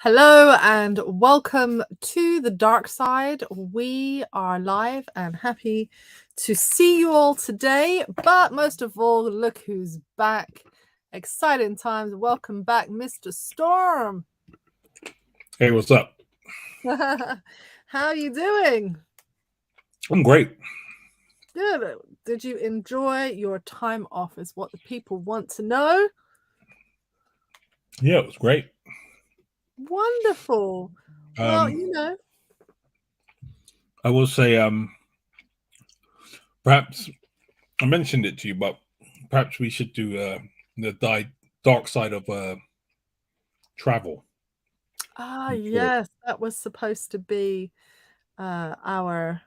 Hello and welcome to the dark side. We are live and happy to see you all today. But most of all, look who's back. Exciting times. Welcome back, Mr. Storm. Hey, what's up? How are you doing? I'm great. Good. Did you enjoy your time off is what the people want to know. Yeah, it was great. Wonderful. Well, I will say, perhaps I mentioned it to you, but perhaps we should do the dark side of travel. yes, that was supposed to be our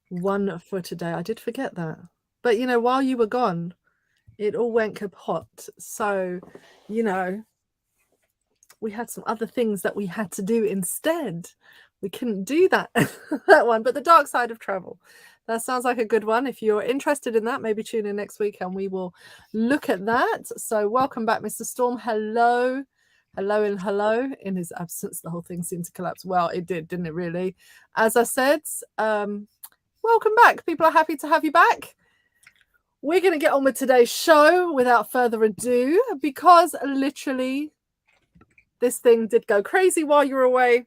one for today. I did forget that. But, while you were gone, it all went kaput. So, we had some other things that we had to do instead. We couldn't do that, that one. But the dark side of travel. That sounds like a good one. If you're interested in that, maybe tune in next week and we will look at that. So welcome back, Mr. Storm. Hello. Hello and hello. In his absence, the whole thing seemed to collapse. Well, it did, didn't it, really? As I said, welcome back. People are happy to have you back. We're going to get on with today's show without further ado, because literally this thing did go crazy while you were away.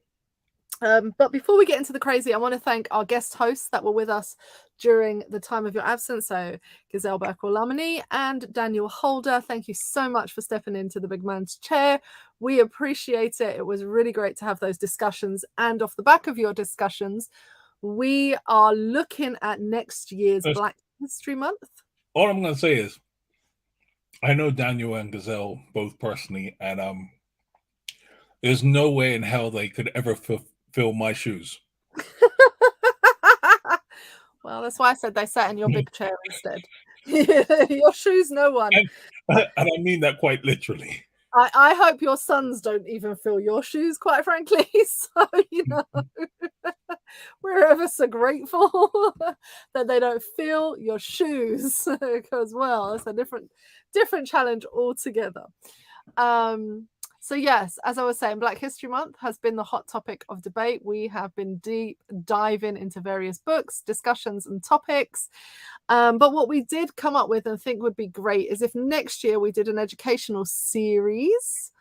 But before we get into the crazy, I want to thank our guest hosts that were with us during the time of your absence. So Gazelle Berkel-Lamini and Daniel Holder, thank you so much for stepping into the big man's chair. We appreciate it. It was really great to have those discussions. And off the back of your discussions, we are looking at next year's Black History Month. All I'm going to say is, I know Daniel and Gazelle both personally, and there's no way in hell they could ever fill my shoes. Well, that's why I said they sat in your big chair instead. Your shoes, no one. And I mean that quite literally. I hope your sons don't even fill your shoes, quite frankly. So, we're ever so grateful that they don't fill your shoes, because, well, it's a different challenge altogether. So yes, as I was saying, Black History Month has been the hot topic of debate. We have been deep diving into various books, discussions, and topics. But what we did come up with and think would be great is if next year we did an educational series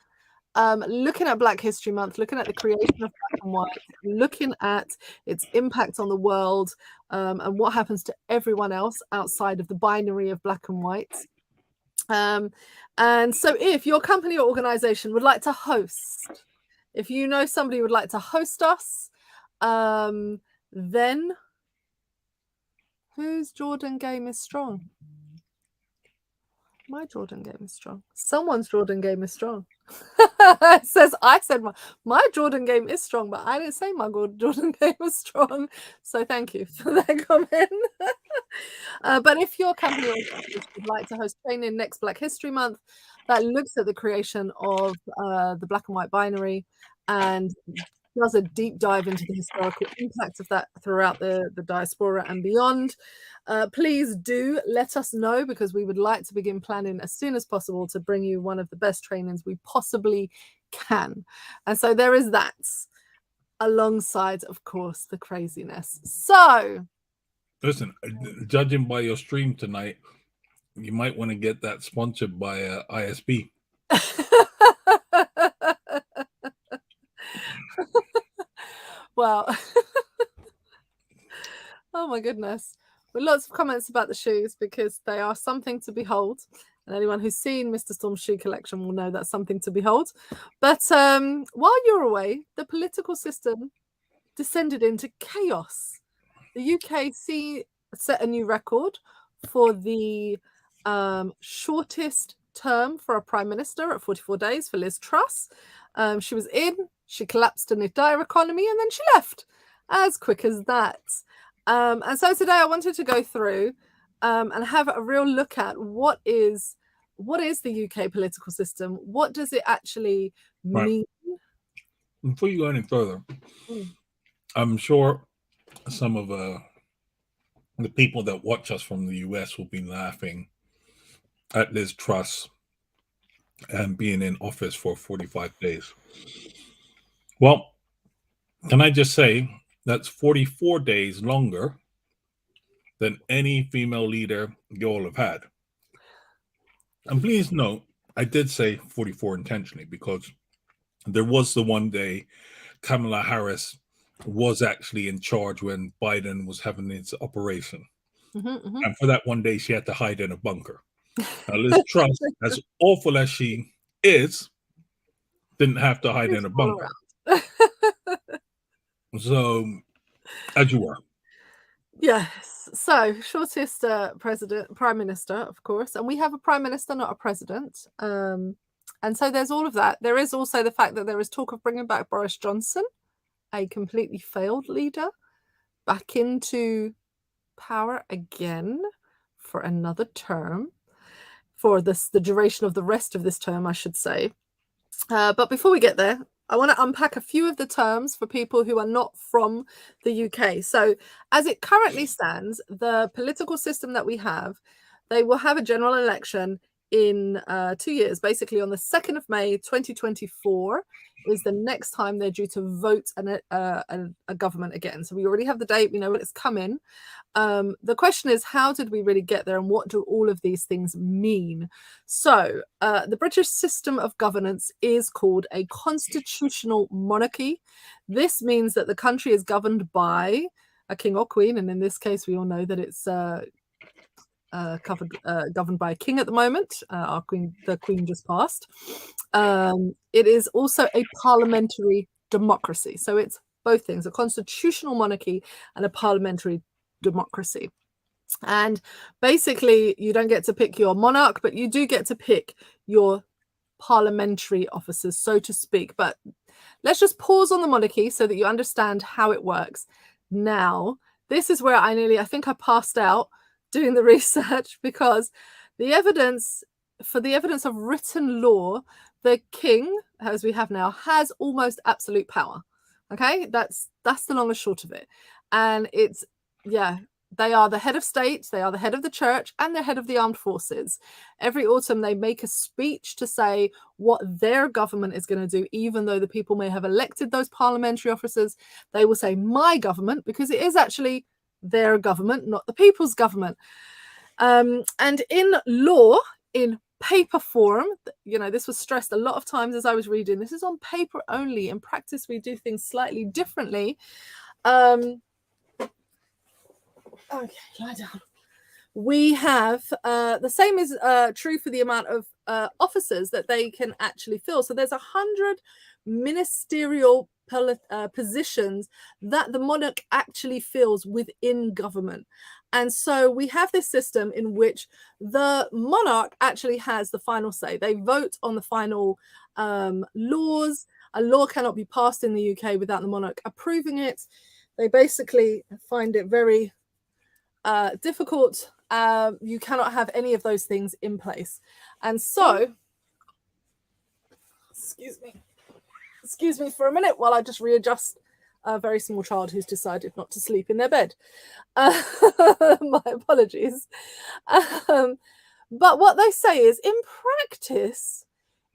looking at Black History Month, looking at the creation of Black and White, looking at its impact on the world, and what happens to everyone else outside of the binary of Black and White. And so if your company or organization would like to host, if you know somebody who would like to host us, then whose Jordan game is strong? My Jordan game is strong. Someone's Jordan game is strong. I said my Jordan game is strong, but I didn't say my Jordan game was strong. So thank you for that comment. But if your company would like to host training next Black History Month that looks at the creation of the Black and White binary and does a deep dive into the historical impact of that throughout the diaspora and beyond, please do let us know, because we would like to begin planning as soon as possible to bring you one of the best trainings we possibly can. And so there is that, alongside, of course, the craziness. So listen, judging by your stream tonight, you might want to get that sponsored by ISP. Well, oh my goodness. With lots of comments about the shoes, because they are something to behold. And anyone who's seen Mr. Storm's shoe collection will know that's something to behold. But while you're away, the political system descended into chaos. The UK set a new record for the shortest term for a prime minister at 44 days for Liz Truss. She was in, she collapsed an entire economy, and then she left as quick as that. And so today I wanted to go through and have a real look at what is the UK political system? What does it actually mean? Right. Before you go any further, I'm sure some of the people that watch us from the US will be laughing at Liz Truss and being in office for 45 days. Well, can I just say that's 44 days longer than any female leader you all have had. And please note, I did say 44 intentionally because there was the one day Kamala Harris was actually in charge when Biden was having his operation. And for that one day, she had to hide in a bunker. Now, Liz Truss, as awful as she is, didn't have to hide in a bunker. So, as you were. Yes. So, shortest prime minister, of course. And we have a prime minister, not a president. And so there's all of that. There is also the fact that there is talk of bringing back Boris Johnson, a completely failed leader, back into power again for another term, for the duration of the rest of this term, I should say. But before we get there, I want to unpack a few of the terms for people who are not from the UK. So, as it currently stands, the political system that we have, they will have a general election in 2 years. Basically, on the 2nd of May, 2024 is the next time they're due to vote a government again. So we already have the date. We know when it's coming. The question is, how did we really get there, and what do all of these things mean? So the British system of governance is called a constitutional monarchy. This means that the country is governed by a king or queen, and in this case we all know that it's governed by a king at the moment. The queen just passed. It is also a parliamentary democracy, so it's both things: a constitutional monarchy and a parliamentary democracy. And basically, you don't get to pick your monarch, but you do get to pick your parliamentary officers, so to speak. But let's just pause on the monarchy so that you understand how it works. Now, this is where I think I passed out doing the research, because the evidence of written law, the king, as we have now, has almost absolute power. Okay, that's the long and short of it. And it's, yeah, they are the head of state, they are the head of the church, and they're head of the armed forces. Every autumn, they make a speech to say what their government is going to do, even though the people may have elected those parliamentary officers. They will say, my government, because it is actually their government, not the people's government. And in law, in paper form, this was stressed a lot of times as I was reading. This is on paper only. In practice, we do things slightly differently. Okay, lie down. We have the same is true for the amount of officers that they can actually fill. So there's 100 ministerial positions that the monarch actually fills within government. And so we have this system in which the monarch actually has the final say. They vote on the final laws. A law cannot be passed in the UK without the monarch approving it. They basically find it very difficult. You cannot have any of those things in place. And so, excuse me for a minute while I just readjust a very small child who's decided not to sleep in their bed. My apologies. But what they say is, in practice,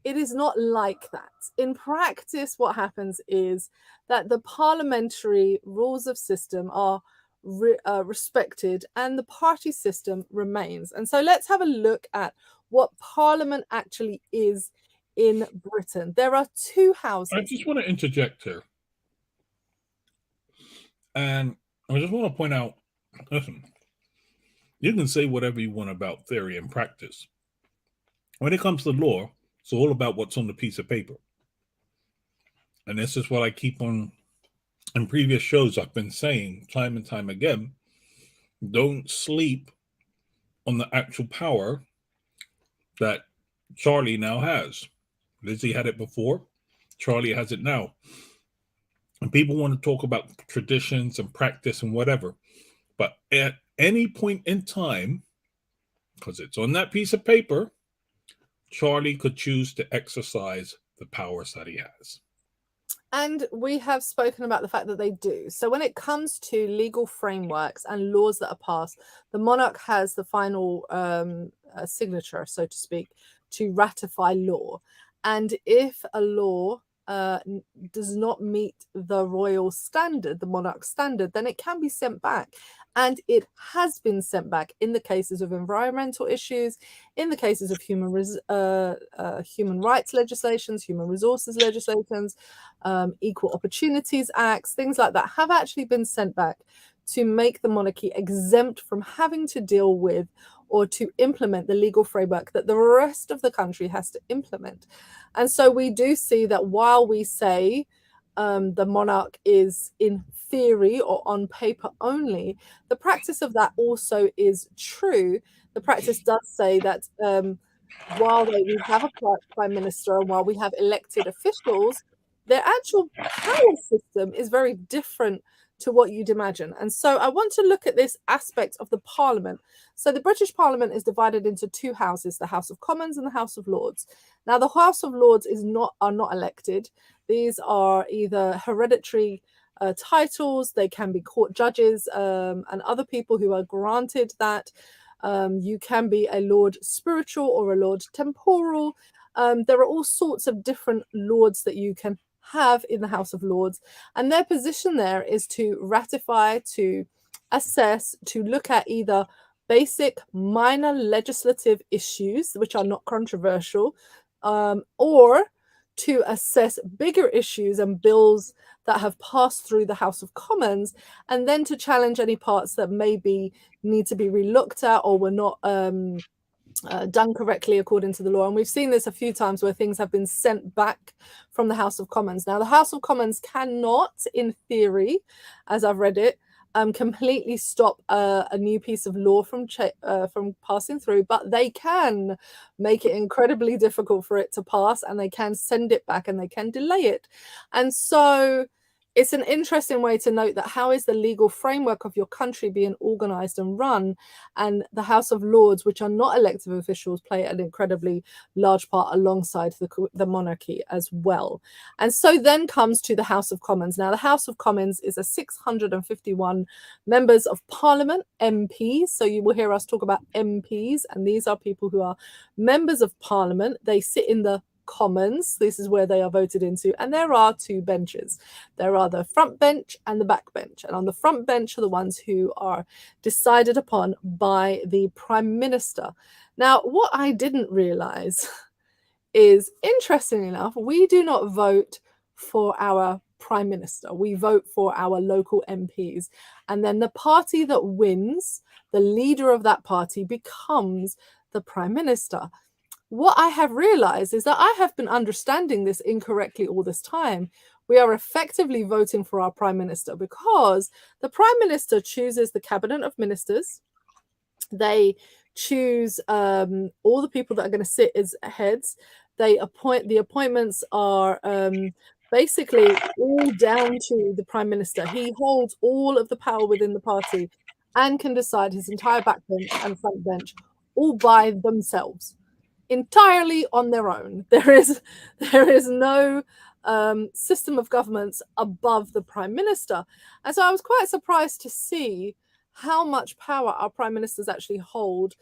it is not like that. In practice, what happens is that the parliamentary rules of system are respected and the party system remains. And so let's have a look at what Parliament actually is in Britain. There are two houses. I just want to interject here. And I just want to point out, listen, you can say whatever you want about theory and practice. When it comes to law, it's all about what's on the piece of paper. And this is what I keep on, in previous shows, I've been saying time and time again, don't sleep on the actual power that Charlie now has. Lizzie had it before, Charlie has it now. And people want to talk about traditions and practice and whatever. But at any point in time, because it's on that piece of paper, Charlie could choose to exercise the powers that he has. And we have spoken about the fact that they do. So when it comes to legal frameworks and laws that are passed, the monarch has the final signature, so to speak, to ratify law. And if a law does not meet the royal standard, the monarch standard, then it can be sent back. And it has been sent back in the cases of environmental issues, in the cases of human rights legislations, human resources legislations, equal opportunities acts, things like that have actually been sent back to make the monarchy exempt from having to deal with or to implement the legal framework that the rest of the country has to implement. And so we do see that while we say the monarch is in theory or on paper only, the practice of that also is true. The practice does say that while we have a prime minister and while we have elected officials, their actual power system is very different to what you'd imagine. And so I want to look at this aspect of the parliament. So the British Parliament is divided into two houses, the House of Commons and the House of Lords. Now, the House of Lords are not elected. These are either hereditary titles, they can be court judges and other people who are granted that. You can be a Lord Spiritual or a Lord Temporal. There are all sorts of different lords that you can have in the House of Lords, and their position there is to ratify, to assess, to look at either basic minor legislative issues which are not controversial, or to assess bigger issues and bills that have passed through the House of Commons, and then to challenge any parts that maybe need to be relooked at or were not done correctly according to the law. And we've seen this a few times where things have been sent back from the House of Commons. Now, the House of Commons cannot, in theory, as I've read it, completely stop a new piece of law from passing through, but they can make it incredibly difficult for it to pass, and they can send it back and they can delay it. And so it's an interesting way to note that how is the legal framework of your country being organized and run? And the House of Lords, which are not elected officials, play an incredibly large part alongside the monarchy as well. And so then comes to the House of Commons. Now, the House of Commons is a 651 members of Parliament, MPs. So you will hear us talk about MPs, and these are people who are members of Parliament. They sit in the Commons. This is where they are voted into, and there are two benches. There are the front bench and the back bench, and on the front bench are the ones who are decided upon by the Prime Minister. Now, what I didn't realize is, interestingly enough, we do not vote for our Prime Minister. We vote for our local MPs, and then the party that wins, the leader of that party, becomes the Prime Minister. What I have realized is that I have been understanding this incorrectly all this time. We are effectively voting for our Prime Minister because the Prime Minister chooses the cabinet of ministers. They choose all the people that are going to sit as heads. The appointments are basically all down to the Prime Minister. He holds all of the power within the party and can decide his entire backbench and front bench all by themselves, entirely on their own. There is no system of governments above the Prime Minister. And so I was quite surprised to see how much power our Prime Ministers actually hold,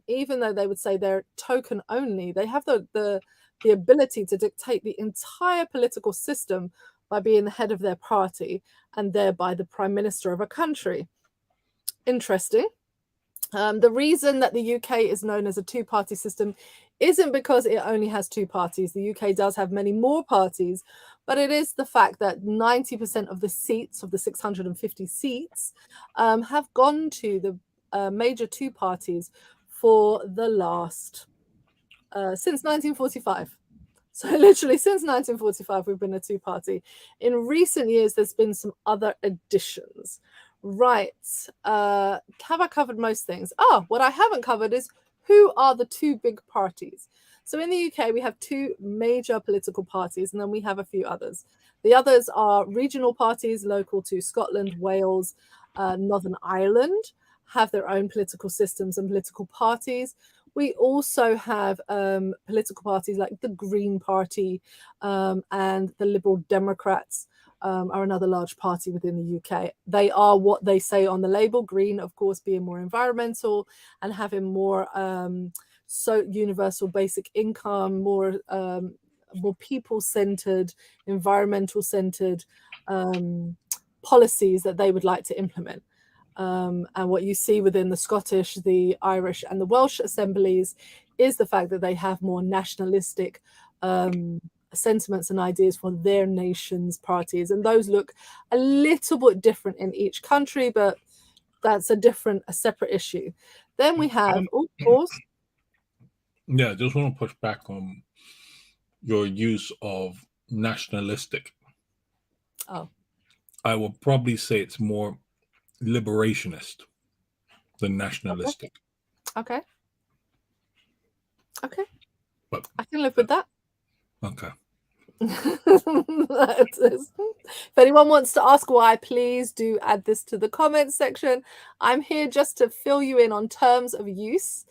even though they would say they're token only. They have the ability to dictate the entire political system by being the head of their party and thereby the Prime Minister of a country. Interesting. The reason that the UK is known as a two-party system isn't because it only has two parties. The UK does have many more parties, but it is the fact that 90% of the seats, of the 650 seats, have gone to the major two parties for the last, since 1945. So literally since 1945, we've been a two-party. In recent years, there's been some other additions. Right. Have I covered most things? What I haven't covered is who are the two big parties. So in the UK, we have two major political parties, and then we have a few others. The others are regional parties local to Scotland, Wales, Northern Ireland, have their own political systems and political parties. We also have political parties like the Green Party and the Liberal Democrats. Are another large party within the UK. They are what they say on the label, green, of course, being more environmental and having more universal basic income, more people-centered, environmental-centered policies that they would like to implement. And what you see within the Scottish, the Irish, and the Welsh assemblies is the fact that they have more nationalistic sentiments and ideas for their nation's parties. And those look a little bit different in each country, but that's a separate issue. Then we have, pause. Yeah, I just want to push back on your use of nationalistic. Oh. I will probably say it's more liberationist than nationalistic. Okay. But I can live with that. Okay. If anyone wants to ask why, please do add this to the comments section. I'm here just to fill you in on terms of use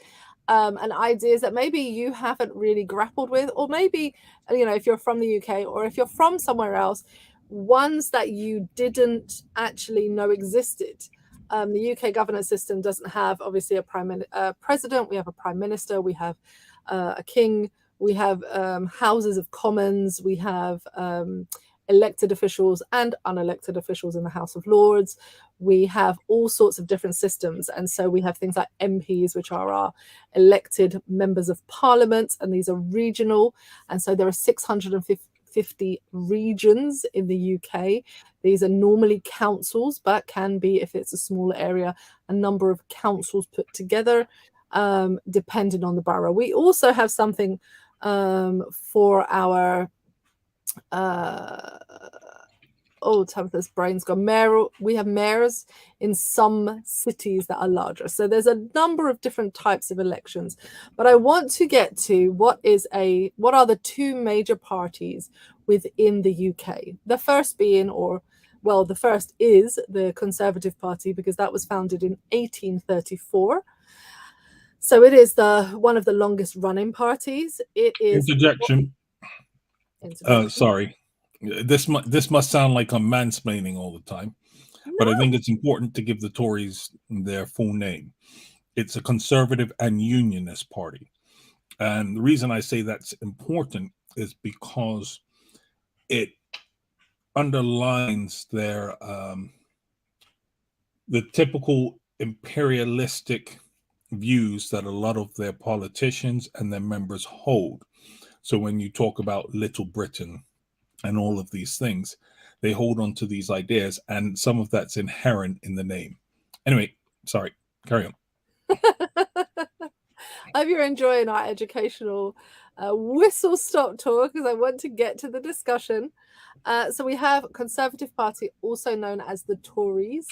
and ideas that maybe you haven't really grappled with, or maybe, if you're from the UK or if you're from somewhere else, ones that you didn't actually know existed. The UK governance system doesn't have, obviously, a president. We have a prime minister. We have a king. We have houses of commons. We have elected officials and unelected officials in the House of Lords. We have all sorts of different systems. And so we have things like MPs, which are our elected members of parliament, and these are regional. And so there are 650 regions in the UK. These are normally councils, but can be, if it's a smaller area, a number of councils put together, depending on the borough. We also have something for our Tabitha's brain's gone. We have mayors in some cities that are larger. So there's a number of different types of elections. But I want to get to what are the two major parties within the UK. The first being, the first is the Conservative Party, because that was founded in 1834. So it is one of the longest running parties. It is interjection. Sorry, this must sound like I'm mansplaining all the time, but I think it's important to give the Tories their full name. It's a Conservative and Unionist party, and the reason I say that's important is because it underlines their the typical imperialistic views that a lot of their politicians and their members hold. So when you talk about Little Britain and all of these things, they hold on to these ideas, and some of that's inherent in the name. Anyway, sorry, carry on. I hope you're enjoying our educational whistle-stop tour, because I want to get to the discussion. So we have Conservative Party, also known as the Tories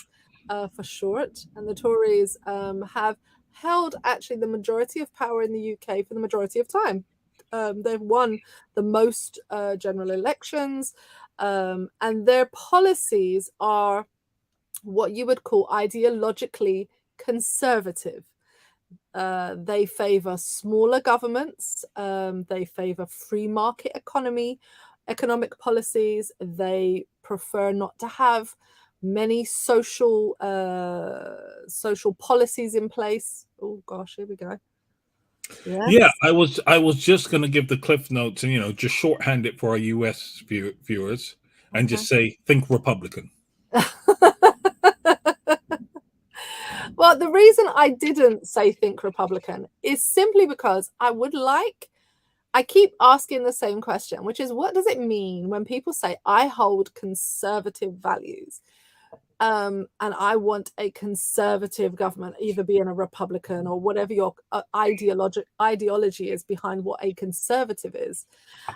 for short, and the Tories have held actually the majority of power in the UK for the majority of time. They've won the most general elections, and their policies are what you would call ideologically conservative. They favor smaller governments. They favor free market economic policies. They prefer not to have many social policies in place. Oh gosh, here we go. Yes. Yeah, I was just going to give the cliff notes and just shorthand it for our US viewers and just say think Republican. Well, the reason I didn't say think Republican is simply because I keep asking the same question, which is, what does it mean when people say I hold conservative values? And I want a conservative government, either being a Republican or whatever your ideology is behind what a conservative is.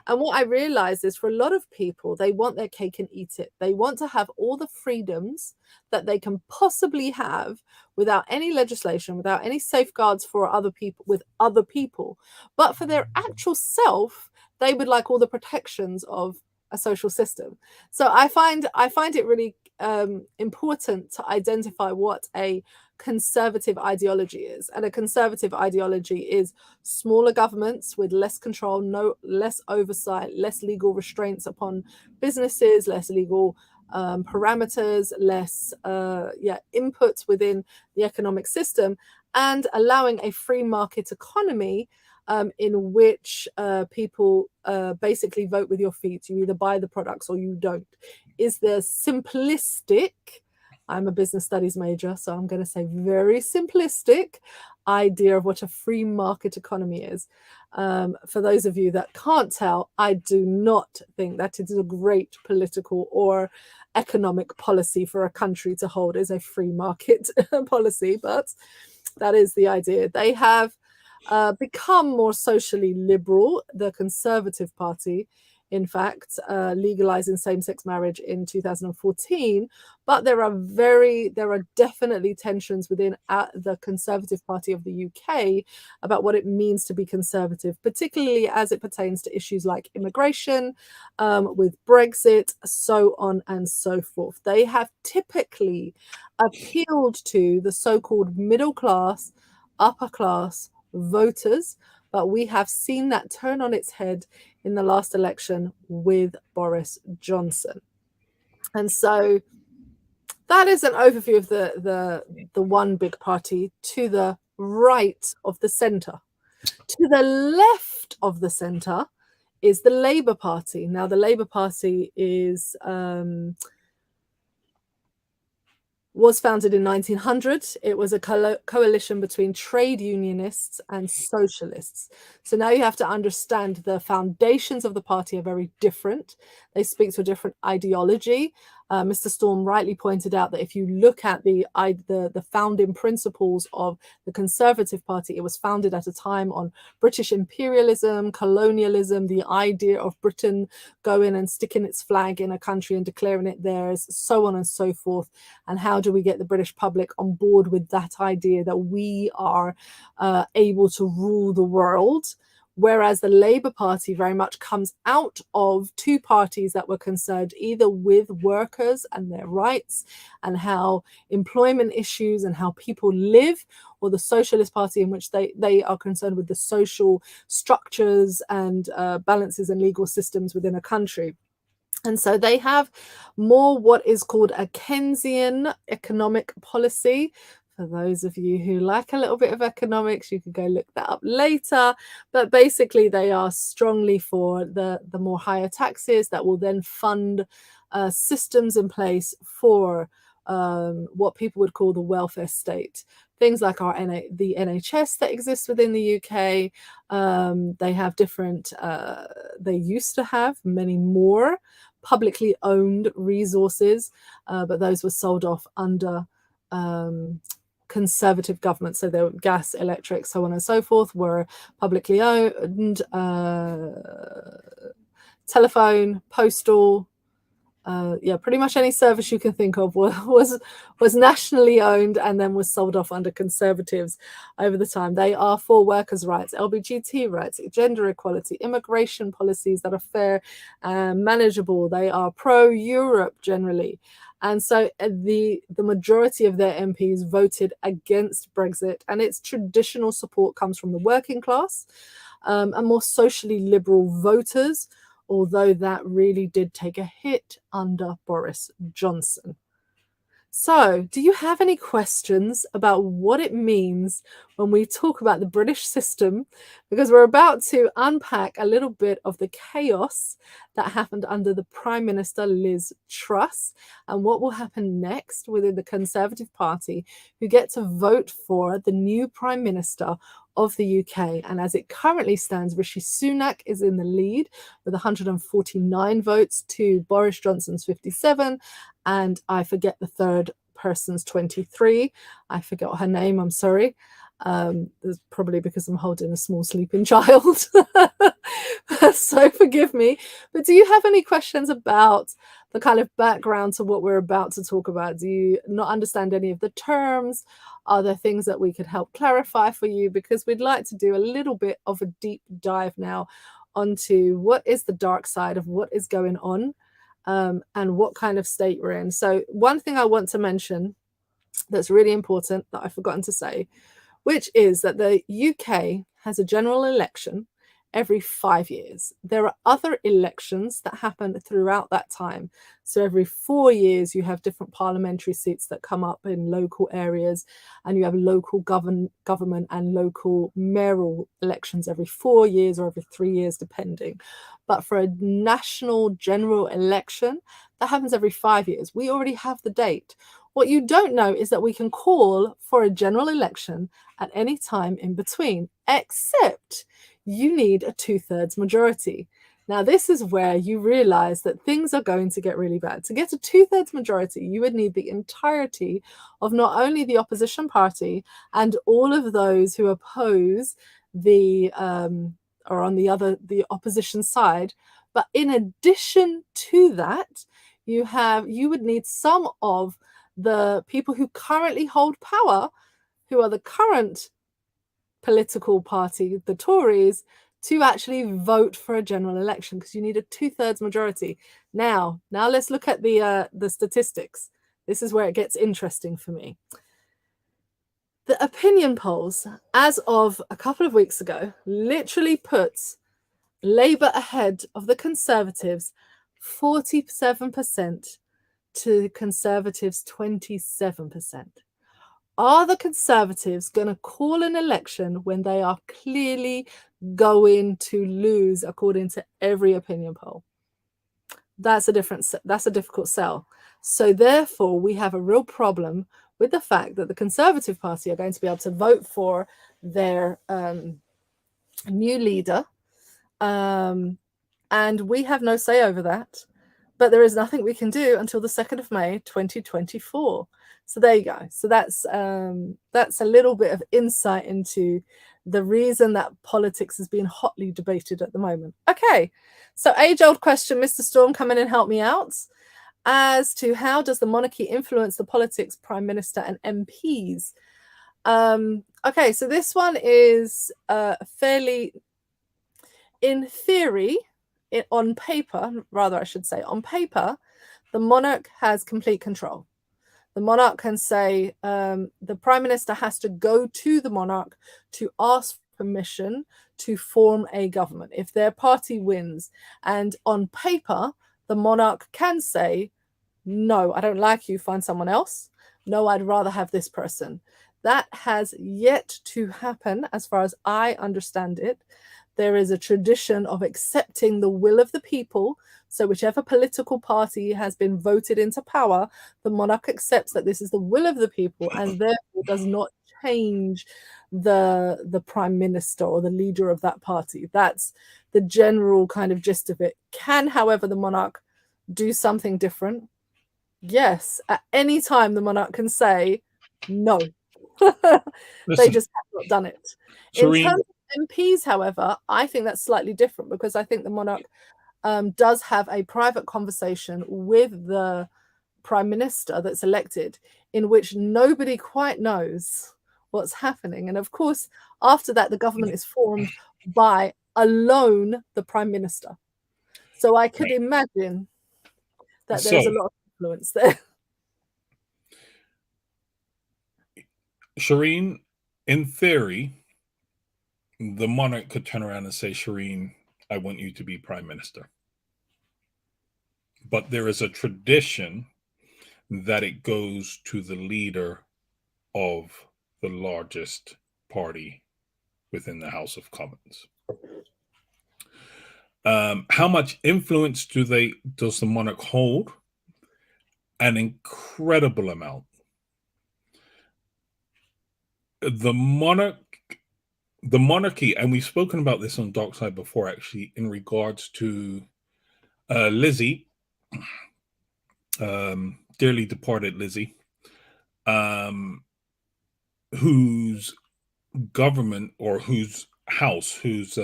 And what I realize is, for a lot of people, they want their cake and eat it. They want to have all the freedoms that they can possibly have without any legislation, without any safeguards for other people. But for their actual self, they would like all the protections of a social system. So I find it really important to identify what a conservative ideology is. And a conservative ideology is smaller governments with less control, less oversight, less legal restraints upon businesses, less legal parameters, less inputs within the economic system, and allowing a free market economy in which people basically vote with your feet. You either buy the products or you don't. Is the simplistic, I'm a business studies major, so I'm going to say very simplistic idea of what a free market economy is. For those of you that can't tell, I do not think that it is a great political or economic policy for a country to hold is a free market policy, but that is the idea. They have become more socially liberal, the Conservative Party, in fact, legalizing same-sex marriage in 2014. But there are definitely tensions within the Conservative Party of the UK about what it means to be conservative, particularly as it pertains to issues like immigration, with Brexit, so on and so forth. They have typically appealed to the so-called middle class, upper class voters, but we have seen that turn on its head in the last election with Boris Johnson. And so that is an overview of the one big party. To the right of the centre. To the left of the centre is the Labour Party. Now, the Labour Party was founded in 1900. It was a coalition between trade unionists and socialists. So now you have to understand the foundations of the party are very different. They speak to a different ideology. Mr. Storm rightly pointed out that if you look at the founding principles of the Conservative Party, it was founded at a time on British imperialism, colonialism, the idea of Britain going and sticking its flag in a country and declaring it theirs, so on and so forth. And how do we get the British public on board with that idea that we are able to rule the world? Whereas the Labour Party very much comes out of two parties that were concerned either with workers and their rights and how employment issues and how people live, or the Socialist Party, in which they are concerned with the social structures and balances and legal systems within a country. And so they have more what is called a Keynesian economic policy. For those of you who like a little bit of economics, you can go look that up later. But basically, they are strongly for the more higher taxes that will then fund systems in place for what people would call the welfare state. Things like the NHS that exists within the UK. They have different, they used to have many more publicly owned resources, but those were sold off under Conservative government. So there were gas, electric, so on and so forth were publicly owned. Telephone, postal, pretty much any service you can think of was nationally owned and then was sold off under Conservatives over the time. They are for workers' rights, LGBT rights, gender equality, immigration policies that are fair and manageable. They are pro-Europe generally. And so the majority of their MPs voted against Brexit, and its traditional support comes from the working class and more socially liberal voters, although that really did take a hit under Boris Johnson. So, do you have any questions about what it means when we talk about the British system? Because we're about to unpack a little bit of the chaos that happened under the Prime Minister Liz Truss and what will happen next within the Conservative Party, who get to vote for the new Prime Minister of the UK. And as it currently stands, Rishi Sunak is in the lead with 149 votes to Boris Johnson's 57. And I forget the third person's 23. I forgot her name, I'm sorry. It's probably because I'm holding a small sleeping child. So forgive me. But do you have any questions about the kind of background to what we're about to talk about? Do you not understand any of the terms? Are there things that we could help clarify for you? Because we'd like to do a little bit of a deep dive now onto what is the dark side of what is going on. And what kind of state we're in. So one thing I want to mention that's really important that I've forgotten to say, which is that the UK has a general election every 5 years. There are other elections that happen throughout that time. So every 4 years, you have different parliamentary seats that come up in local areas, and you have local government and local mayoral elections every 4 years or every 3 years, depending. But for a national general election, that happens every 5 years. We already have the date. What you don't know is that we can call for a general election at any time in between, except you need a 2/3 majority. Now, this is where you realize that things are going to get really bad. To get a 2/3 majority, you would need the entirety of not only the opposition party and all of those who oppose the or on the opposition side, but in addition to that, you would need some of the people who currently hold power, who are the current political party, the Tories, to actually vote for a general election, because you need a 2/3 majority. Now let's look at the statistics. This is where it gets interesting for me. The opinion polls, as of a couple of weeks ago, literally puts Labour ahead of the Conservatives 47% to Conservatives 27%. Are the Conservatives going to call an election when they are clearly going to lose, according to every opinion poll? That's a difficult sell. So therefore, we have a real problem with the fact that the Conservative Party are going to be able to vote for their new leader, and we have no say over that. But there is nothing we can do until the 2nd of May, 2024. So there you go. So that's a little bit of insight into the reason that politics is being hotly debated at the moment. Okay, so age-old question, Mr. Storm, come in and help me out, as to how does the monarchy influence the politics, Prime Minister and MPs? Okay, so this one is fairly, in theory, on paper, the monarch has complete control. The monarch can say the Prime Minister has to go to the monarch to ask permission to form a government if their party wins. And on paper, the monarch can say, no, I don't like you, find someone else. No, I'd rather have this person. That has yet to happen, as far as I understand it. There is a tradition of accepting the will of the people. So whichever political party has been voted into power, the monarch accepts that this is the will of the people and therefore does not change the prime minister or the leader of that party. That's the general kind of gist of it. Can, however, the monarch do something different? Yes. At any time, the monarch can say no. They just have not done it. Shireen, in terms of MPs, however, I think that's slightly different, because I think the monarch does have a private conversation with the prime minister that's elected, in which nobody quite knows what's happening. And of course, after that, the government is formed by alone the prime minister. So I could imagine that there's a lot of influence there. Shireen, in theory, the monarch could turn around and say, Shireen, I want you to be prime minister. But there is a tradition that it goes to the leader of the largest party within the House of Commons. How much influence does the monarch hold? An incredible amount. The monarchy, and we've spoken about this on Darkside before, actually, in regards to Lizzie, dearly departed Lizzie, whose government, or whose house, whose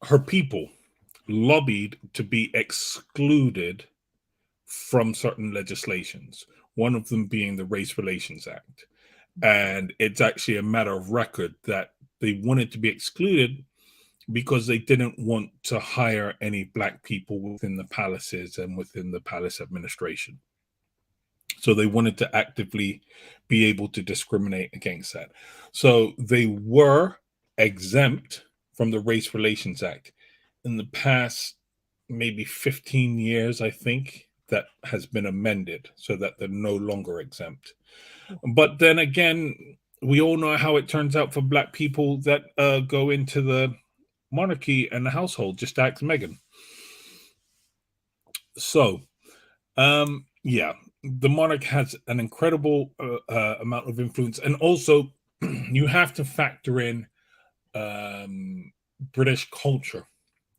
her people lobbied to be excluded from certain legislations, one of them being the Race Relations Act. And it's actually a matter of record that they wanted to be excluded because they didn't want to hire any Black people within the palaces and within the palace administration. So they wanted to actively be able to discriminate against that. So they were exempt from the Race Relations Act. In the past maybe 15 years, I think, that has been amended so that they're no longer exempt. But then again, we all know how it turns out for Black people that go into the monarchy and the household. Just ask Meghan. So, yeah, the monarch has an incredible amount of influence, and also you have to factor in British culture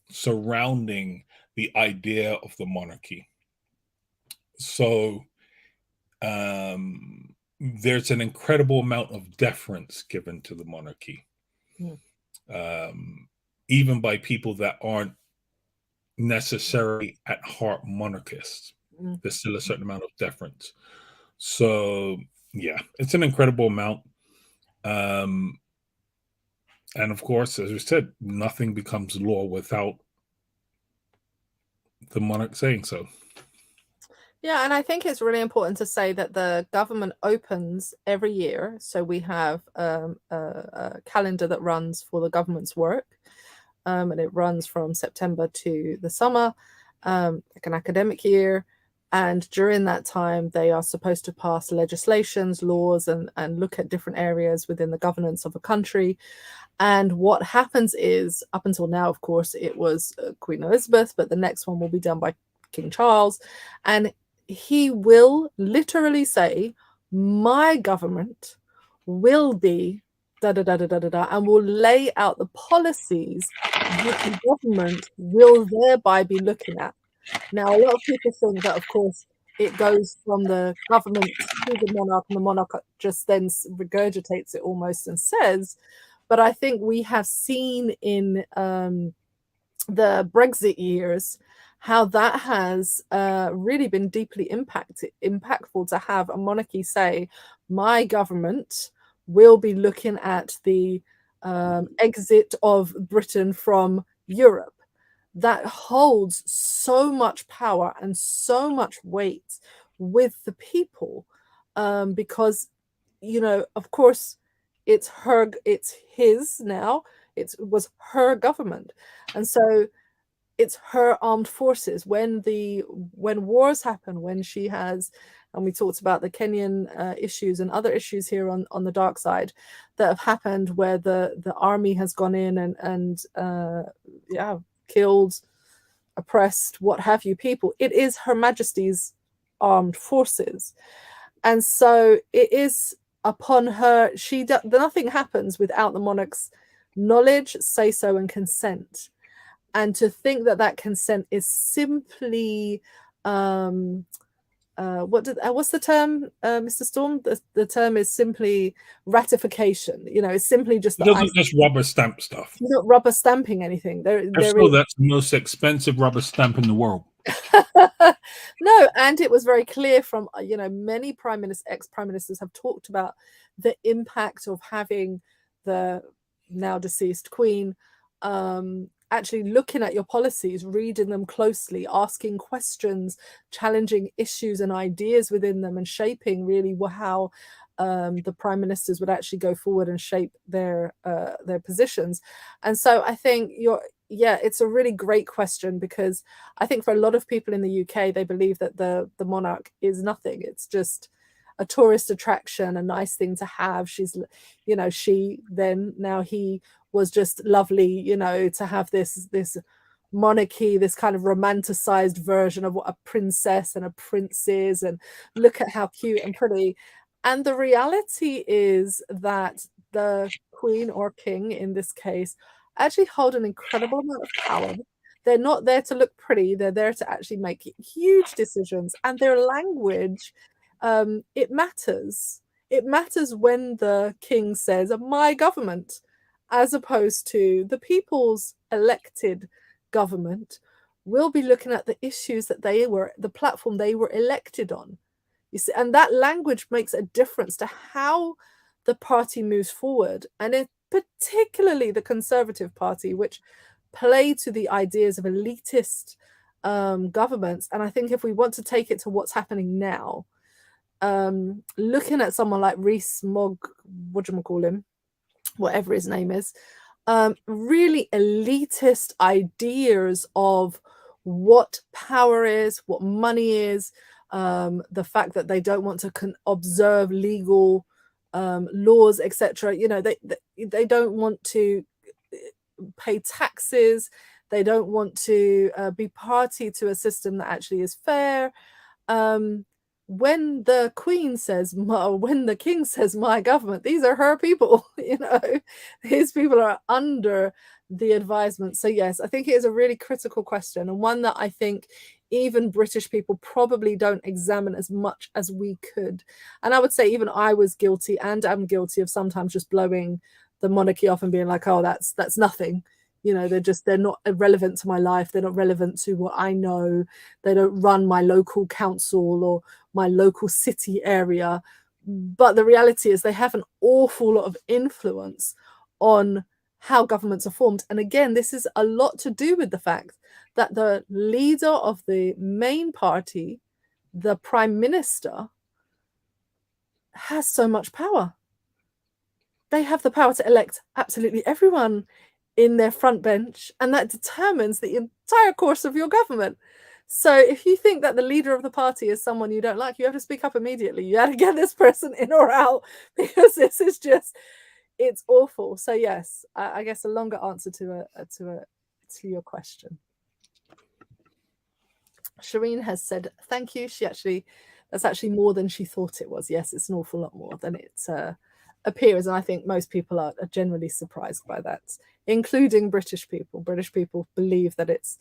surrounding the idea of the monarchy. So, there's an incredible amount of deference given to the monarchy, even by people that aren't necessarily at heart monarchists. There's still a certain amount of deference. So, yeah, it's an incredible amount. And of course, as we said, nothing becomes law without the monarch saying so. Yeah, and I think it's really important to say that the government opens every year. So we have a calendar that runs for the government's work, and it runs from September to the summer, like an academic year. And during that time, they are supposed to pass legislations, laws, and look at different areas within the governance of a country. And what happens is, up until now, of course, it was Queen Elizabeth, but the next one will be done by King Charles. And he will literally say, my government will be da da da da da da da, and will lay out the policies that the government will thereby be looking at. Now, a lot of people think that, of course, it goes from the government to the monarch, and the monarch just then regurgitates it almost and says. But I think we have seen in the Brexit years how that has really been deeply impactful to have a monarchy say, my government will be looking at the exit of Britain from Europe. That holds so much power and so much weight with the people, because, you know, of course, it's his now. It was her government, and so it's her armed forces. When wars happen, when she has, and we talked about the Kenyan issues and other issues here on the dark side that have happened, where the army has gone in and killed, oppressed, what have you, people. It is Her Majesty's armed forces, and so it is upon her. Nothing happens without the monarch's knowledge, say so, and consent. And to think that that consent is simply what's the term, Mr. Storm? The term is simply ratification. You know, it's simply just It doesn't just rubber stamp stuff. You're not rubber stamping anything. There That's the most expensive rubber stamp in the world. No, and it was very clear from many ex-prime ministers have talked about the impact of having the now deceased Queen actually looking at your policies, reading them closely, asking questions, challenging issues and ideas within them, and shaping really how the prime ministers would actually go forward and shape their positions. And so I think it's a really great question, because I think for a lot of people in the UK, they believe that the monarch is nothing. It's just a tourist attraction, a nice thing to have. He was just lovely, to have this monarchy, this kind of romanticized version of what a princess and a prince is, and look at how cute and pretty. And the reality is that the Queen or King in this case actually hold an incredible amount of power. They're not there to look pretty. They're there to actually make huge decisions, and their language, it matters. It matters when the king says, my government, as opposed to the people's elected government will be looking at the issues that the platform they were elected on. You see, and that language makes a difference to how the party moves forward, and particularly the Conservative Party, which play to the ideas of elitist governments. And I think if we want to take it to what's happening now, looking at someone like Rees Mogg, whatever his name is, really elitist ideas of what power is, what money is, the fact that they don't want to observe legal laws, etc. They don't want to pay taxes. They don't want to be party to a system that actually is fair. When the Queen says, when the King says, my government, these are her people. These people are under the advisement. So yes, I think it is a really critical question, and one that I think even British people probably don't examine as much as we could. And I would say even I was guilty, and am guilty, of sometimes just blowing the monarchy off and being like, oh, that's nothing. They're not relevant to my life. They're not relevant to what I know. They don't run my local council or my local city area. But the reality is they have an awful lot of influence on how governments are formed. And again, this is a lot to do with the fact that the leader of the main party, the prime minister, has so much power. They have the power to elect absolutely everyone in their front bench, and that determines the entire course of your government. So if you think that the leader of the party is someone you don't like, you have to speak up immediately. You have to get this person in or out, because this is just, it's awful. So yes, I guess a longer answer to your question. Shireen has said thank you. That's actually more than she thought it was. Yes, it's an awful lot more than it appears, and I think most people are generally surprised by that, including British people. British people believe that it's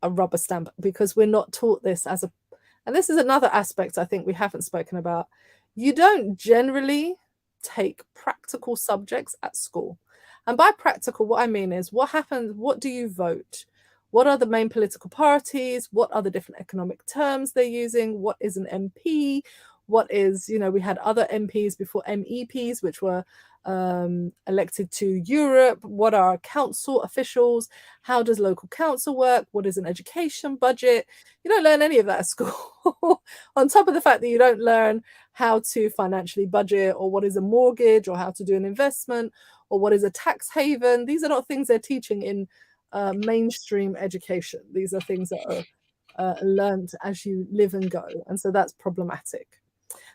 a rubber stamp because we're not taught this and this is another aspect I think we haven't spoken about. You don't generally take practical subjects at school. And by practical, what I mean is what happens, what do you vote? What are the main political parties? What are the different economic terms they're using? What is an MP? What is, we had other MPs before MEPs, which were elected to Europe. What are council officials? How does local council work? What is an education budget? You don't learn any of that at school. On top of the fact that you don't learn how to financially budget, or what is a mortgage, or how to do an investment, or what is a tax haven. These are not things they're teaching in mainstream education. These are things that are learned as you live and go. And so that's problematic.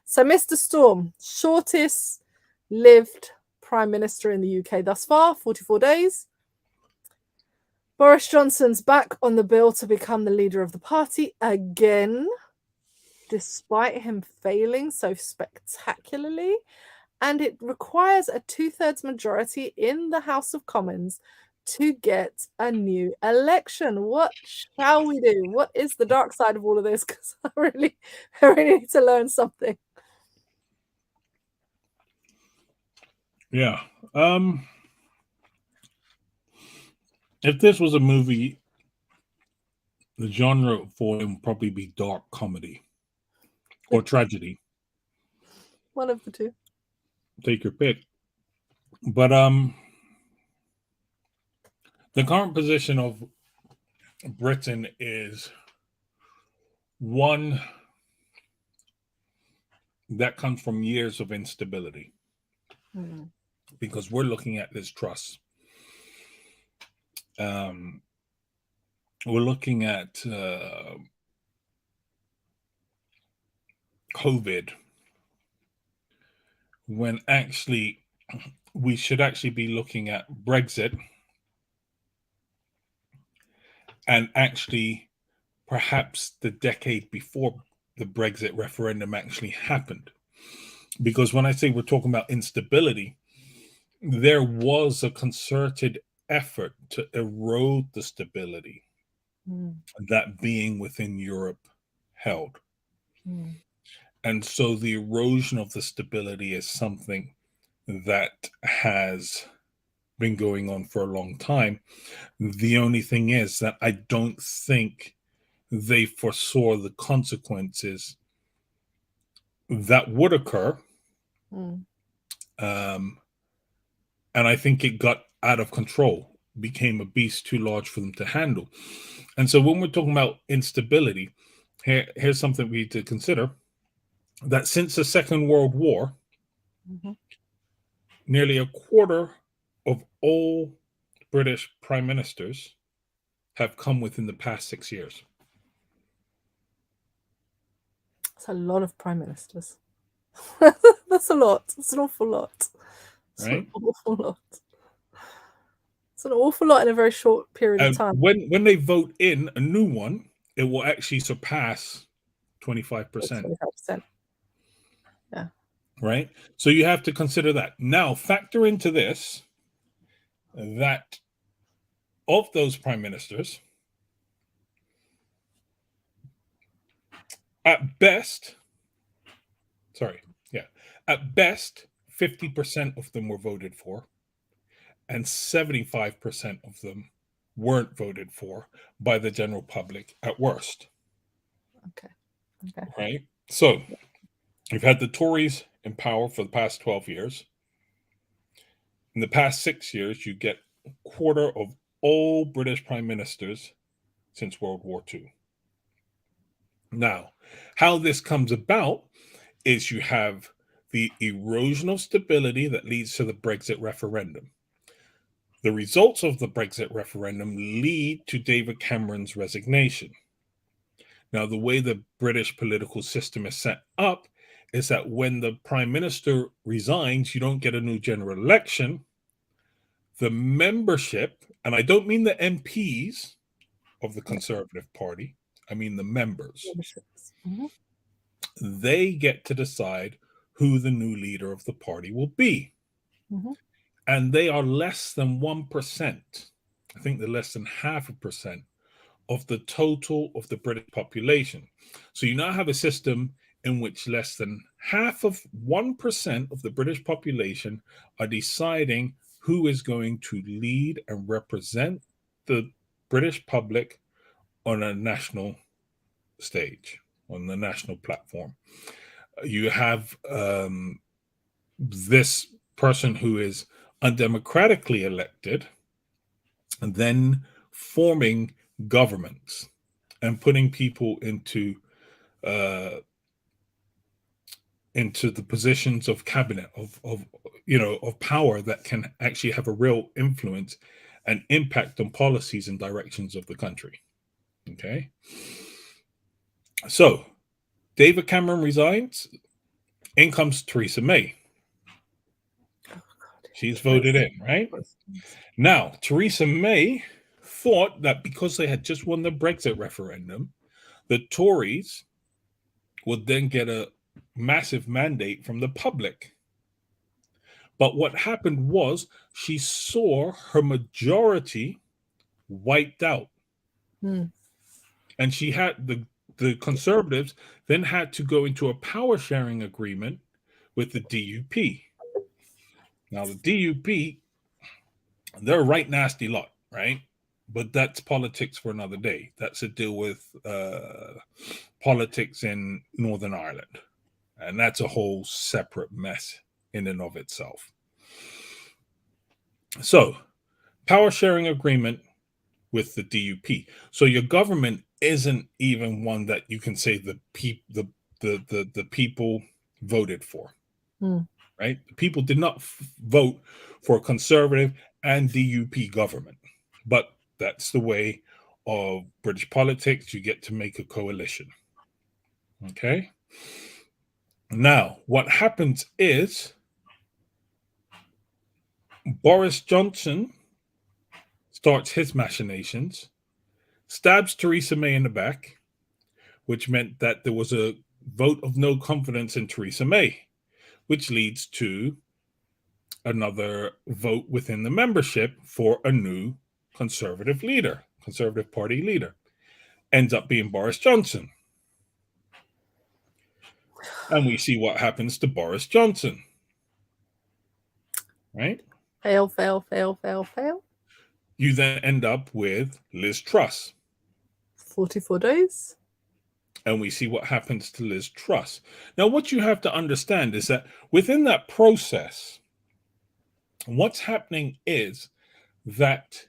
So Mr. Storm, shortest lived Prime Minister in the UK thus far, 44 days. Boris Johnson's back on the bill to become the leader of the party again, despite him failing so spectacularly. And it requires a 2/3 majority in the House of Commons to get a new election. What shall we do? What is the dark side of all of this? Because I really need to learn something. Yeah. If this was a movie, the genre for it would probably be dark comedy or tragedy. One of the two. Take your pick. But the current position of Britain is one that comes from years of instability. Mm-hmm. Because we're looking at this trust. We're looking at COVID, when actually we should actually be looking at Brexit, and actually perhaps the decade before the Brexit referendum actually happened. Because when I say we're talking about instability, there was a concerted effort to erode the stability that being within Europe held. And so the erosion of the stability is something that has been going on for a long time. The only thing is that I don't think they foresaw the consequences that would occur. And I think it got out of control, became a beast too large for them to handle. And so when we're talking about instability, here's something we need to consider. that since the Second World War, Mhm. nearly a quarter of all British prime ministers have come within the past 6 years. That's a lot of prime ministers. That's a lot. It's an awful lot. It's an Right? awful lot. It's an awful lot in a very short period of And time. when they vote in a new one, it will actually surpass 25%. 25%. Yeah. Right? So you have to consider that. Now, factor into this that of those prime ministers, at best, at best, 50% of them were voted for, and 75% of them weren't voted for by the general public at worst. Okay. Okay. Right? So you've had the Tories in power for the past 12 years. In the past 6 years, you get a quarter of all British prime ministers since World War II. Now, how this comes about is you have the erosion of stability that leads to the Brexit referendum. The results of the Brexit referendum lead to David Cameron's resignation. Now, the way the British political system is set up is that when the prime minister resigns, you don't get a new general election. The membership, and I don't mean the MPs of the Conservative Party, I mean the members, Mhm. they get to decide who the new leader of the party will be. Mhm. And they are less than 1%. I think they're less than 0.5% of the total of the British population. So you now have a system in which less than half of 1% of the British population are deciding who is going to lead and represent the British public on a national stage, on the national platform. You have this person who is undemocratically elected and then forming governments and putting people uh, into the positions of cabinet of power that can actually have a real influence and impact on policies and directions of the country. Okay, so David Cameron resigns. In comes Theresa May. Oh, God. She's voted in, right? Now, Theresa May thought that because they had just won the Brexit referendum, the Tories would then get a massive mandate from the public. But what happened was she saw her majority wiped out. Mm. And she had the Conservatives then had to go into a power sharing agreement with the DUP. Now, the DUP, they're a right nasty lot, right? But that's politics for another day. That's to deal with politics in Northern Ireland. And that's a whole separate mess in and of itself. So, power sharing agreement with the DUP. So your government isn't even one that you can say the people voted for, Mm. right? The people did not vote for a conservative and DUP government, but that's the way of British politics. You get to make a coalition. Okay. Now, what happens is Boris Johnson starts his machinations, stabs Theresa May in the back, which meant that there was a vote of no confidence in Theresa May, which leads to another vote within the membership for a new Conservative Party leader. Ends up being Boris Johnson. And we see what happens to Boris Johnson. Right? Fail, fail, fail, fail, fail. You then end up with Liz Truss. 44 days. And we see what happens to Liz Truss. Now, what you have to understand is that within that process, what's happening is that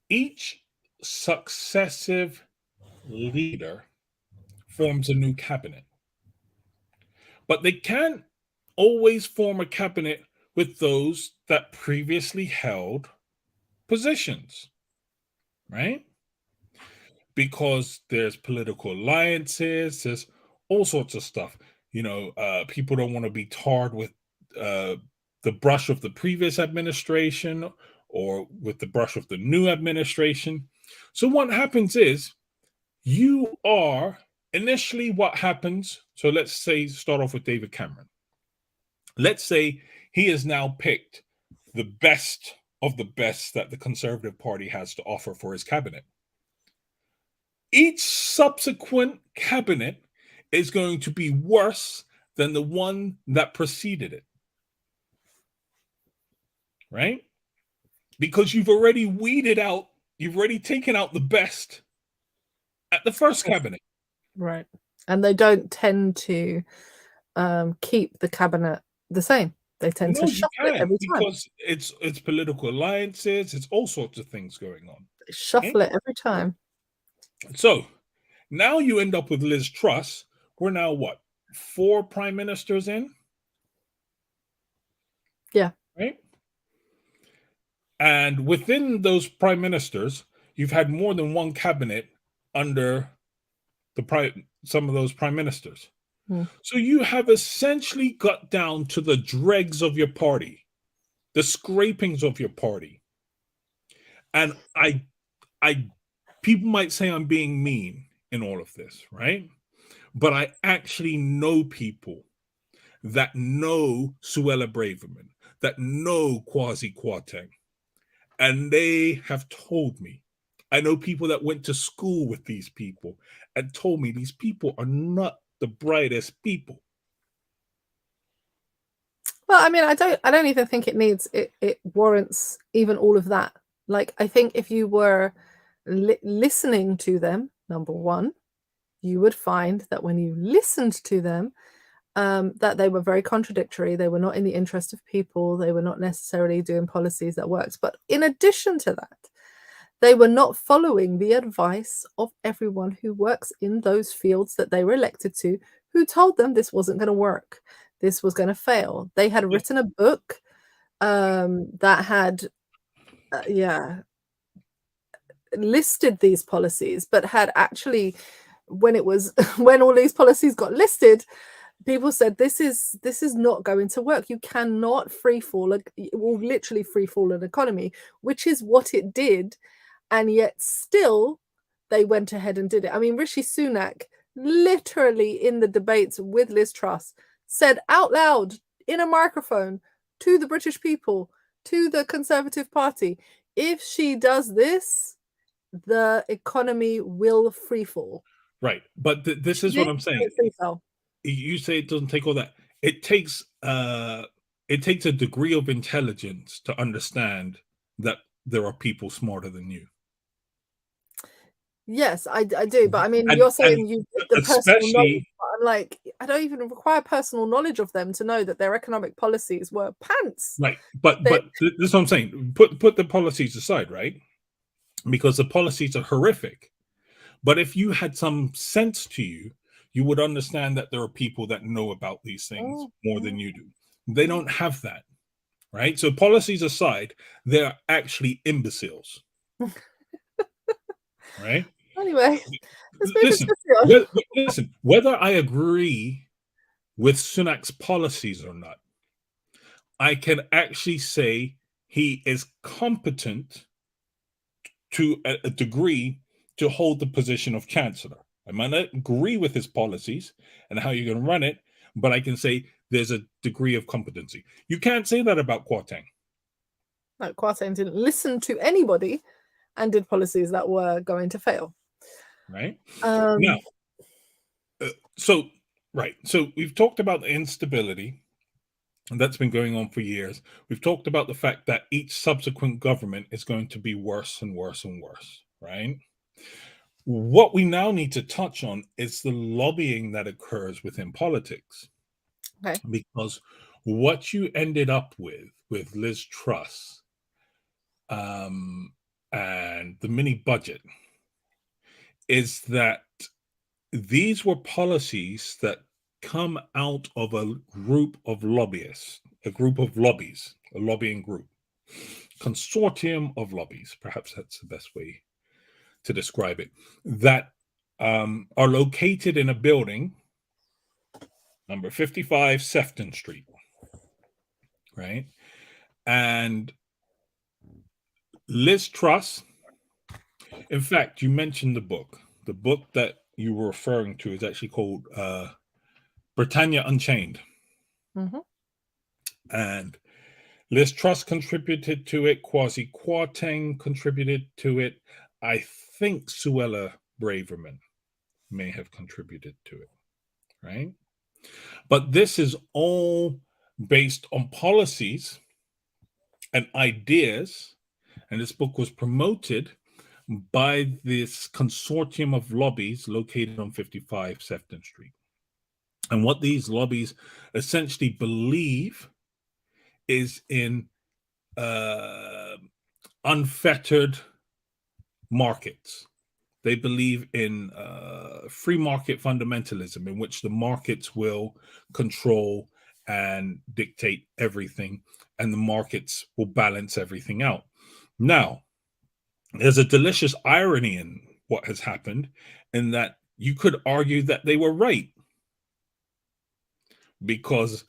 each successive leader forms a new cabinet. but they can't always form a cabinet with those that previously held positions, right? Because there's political alliances, there's all sorts of stuff. People don't want to be tarred with uh, the brush of the previous administration or with the brush of the new administration. So what happens is you are initially what happens. So let's say start off with David Cameron. Let's say he has now picked the best of the best that the Conservative Party has to offer for his cabinet. Each subsequent cabinet is going to be worse than the one that preceded it. Right? Because you've already weeded out, you've already taken out the best at the first cabinet. Right. And they don't tend to keep the cabinet the same. They tend to shuffle it every time. Because it's political alliances, it's all sorts of things going on. They shuffle it every time. So now you end up with Liz Truss. We're now what? 4 prime ministers in? Yeah. Right? And within those prime ministers, you've had more than one cabinet under some of those prime ministers. So you have essentially got down to the dregs of your party, the scrapings of your party. And people might say I'm being mean in all of this, right? But I actually know people that know Suella Braverman, that know Kwasi Kwarteng, and they have told me. I know people that went to school with these people and told me these people are not the brightest people. Well, I mean, I don't even think it warrants even all of that. Like, I think if you were listening to them, number one, you would find that when you listened to them, that they were very contradictory. They were not in the interest of people. They were not necessarily doing policies that worked. But in addition to that, they were not following the advice of everyone who works in those fields that they were elected to, who told them this wasn't going to work. This was going to fail. They had written a book that had, listed these policies, but had actually, when all these policies got listed, people said this is not going to work. You cannot literally free fall an economy, which is what it did, and yet still they went ahead and did it. I mean, Rishi Sunak literally in the debates with Liz Truss said out loud in a microphone to the British people, to the Conservative Party, if she does this, the economy will free fall. Right. But this is what I'm saying. You say it doesn't take all that. It takes a degree of intelligence to understand that there are people smarter than you. Yes, I do. But I mean, you're saying you did the personal knowledge. I'm like, I don't even require personal knowledge of them to know that their economic policies were pants. Right. But this is what I'm saying. Put the policies aside, right? Because the policies are horrific. But if you had some sense to you, you would understand that there are people that know about these things more than you do. They don't have that, right? So policies aside, they're actually imbeciles. Right? Anyway, listen, whether I agree with Sunak's policies or not, I can actually say he is competent to a degree to hold the position of chancellor. I might not agree with his policies and how you're going to run it, but I can say there's a degree of competency. You can't say that about Kwarteng. No, Kwarteng didn't listen to anybody and did policies that were going to fail. Right. Now, so we've talked about the instability, and that's been going on for years. We've talked about the fact that each subsequent government is going to be worse and worse and worse, right? What we now need to touch on is the lobbying that occurs within politics. Okay. Because what you ended up with Liz Truss and the mini budget is that these were policies that come out of a group of lobbyists, a group of lobbies, a lobbying group, consortium of lobbies, perhaps that's the best way to describe it, that are located in a building, number 55 Sefton Street, right? And Liz Truss, in fact, you mentioned the book. The book that you were referring to is actually called Britannia Unchained. Mm-hmm. And Liz Truss contributed to it. Kwasi Kwarteng contributed to it. I think Suella Braverman may have contributed to it, right? But this is all based on policies and ideas. And this book was promoted by this consortium of lobbies located on 55 Sefton Street. And what these lobbies essentially believe is in unfettered markets. They believe in free market fundamentalism, in which the markets will control and dictate everything, and the markets will balance everything out. Now, there's a delicious irony in what has happened, in that you could argue that they were right, because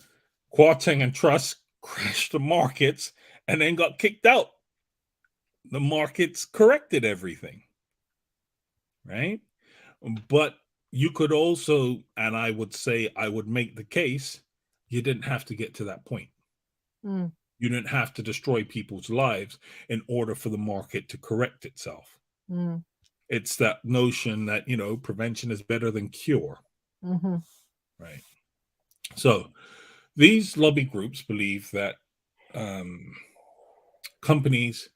Kwarteng and Truss crashed the markets and then got kicked out. The markets corrected everything, right? But you could also, and I would say, I would make the case, you didn't have to get to that point. Mm. You didn't have to destroy people's lives in order for the market to correct itself. Mm. It's that notion that, prevention is better than cure. Mm-hmm. Right. So these lobby groups believe that companies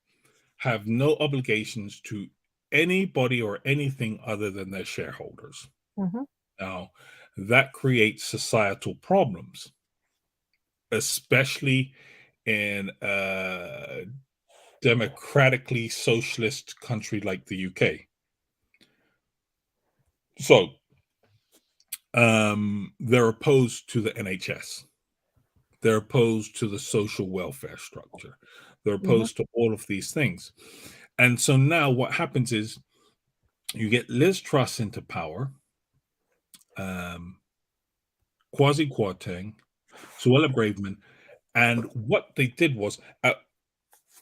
have no obligations to anybody or anything other than their shareholders. Mm-hmm. Now, that creates societal problems, especially in a democratically socialist country like the UK. So, they're opposed to the NHS. They're opposed to the social welfare structure. They're opposed to all of these things. And so now what happens is you get Liz Truss into power, Kwasi Kwarteng, Suella Braverman, and what they did was,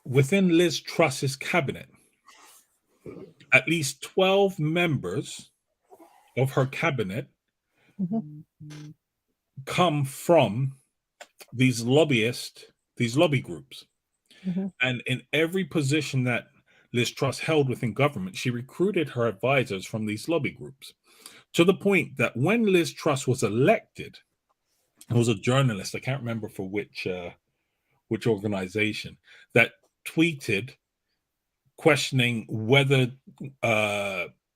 within Liz Truss's cabinet, at least 12 members of her cabinet come from these lobby groups. And in every position that Liz Truss held within government, she recruited her advisors from these lobby groups, to the point that when Liz Truss was elected, there was a journalist, I can't remember for which organization, that tweeted questioning whether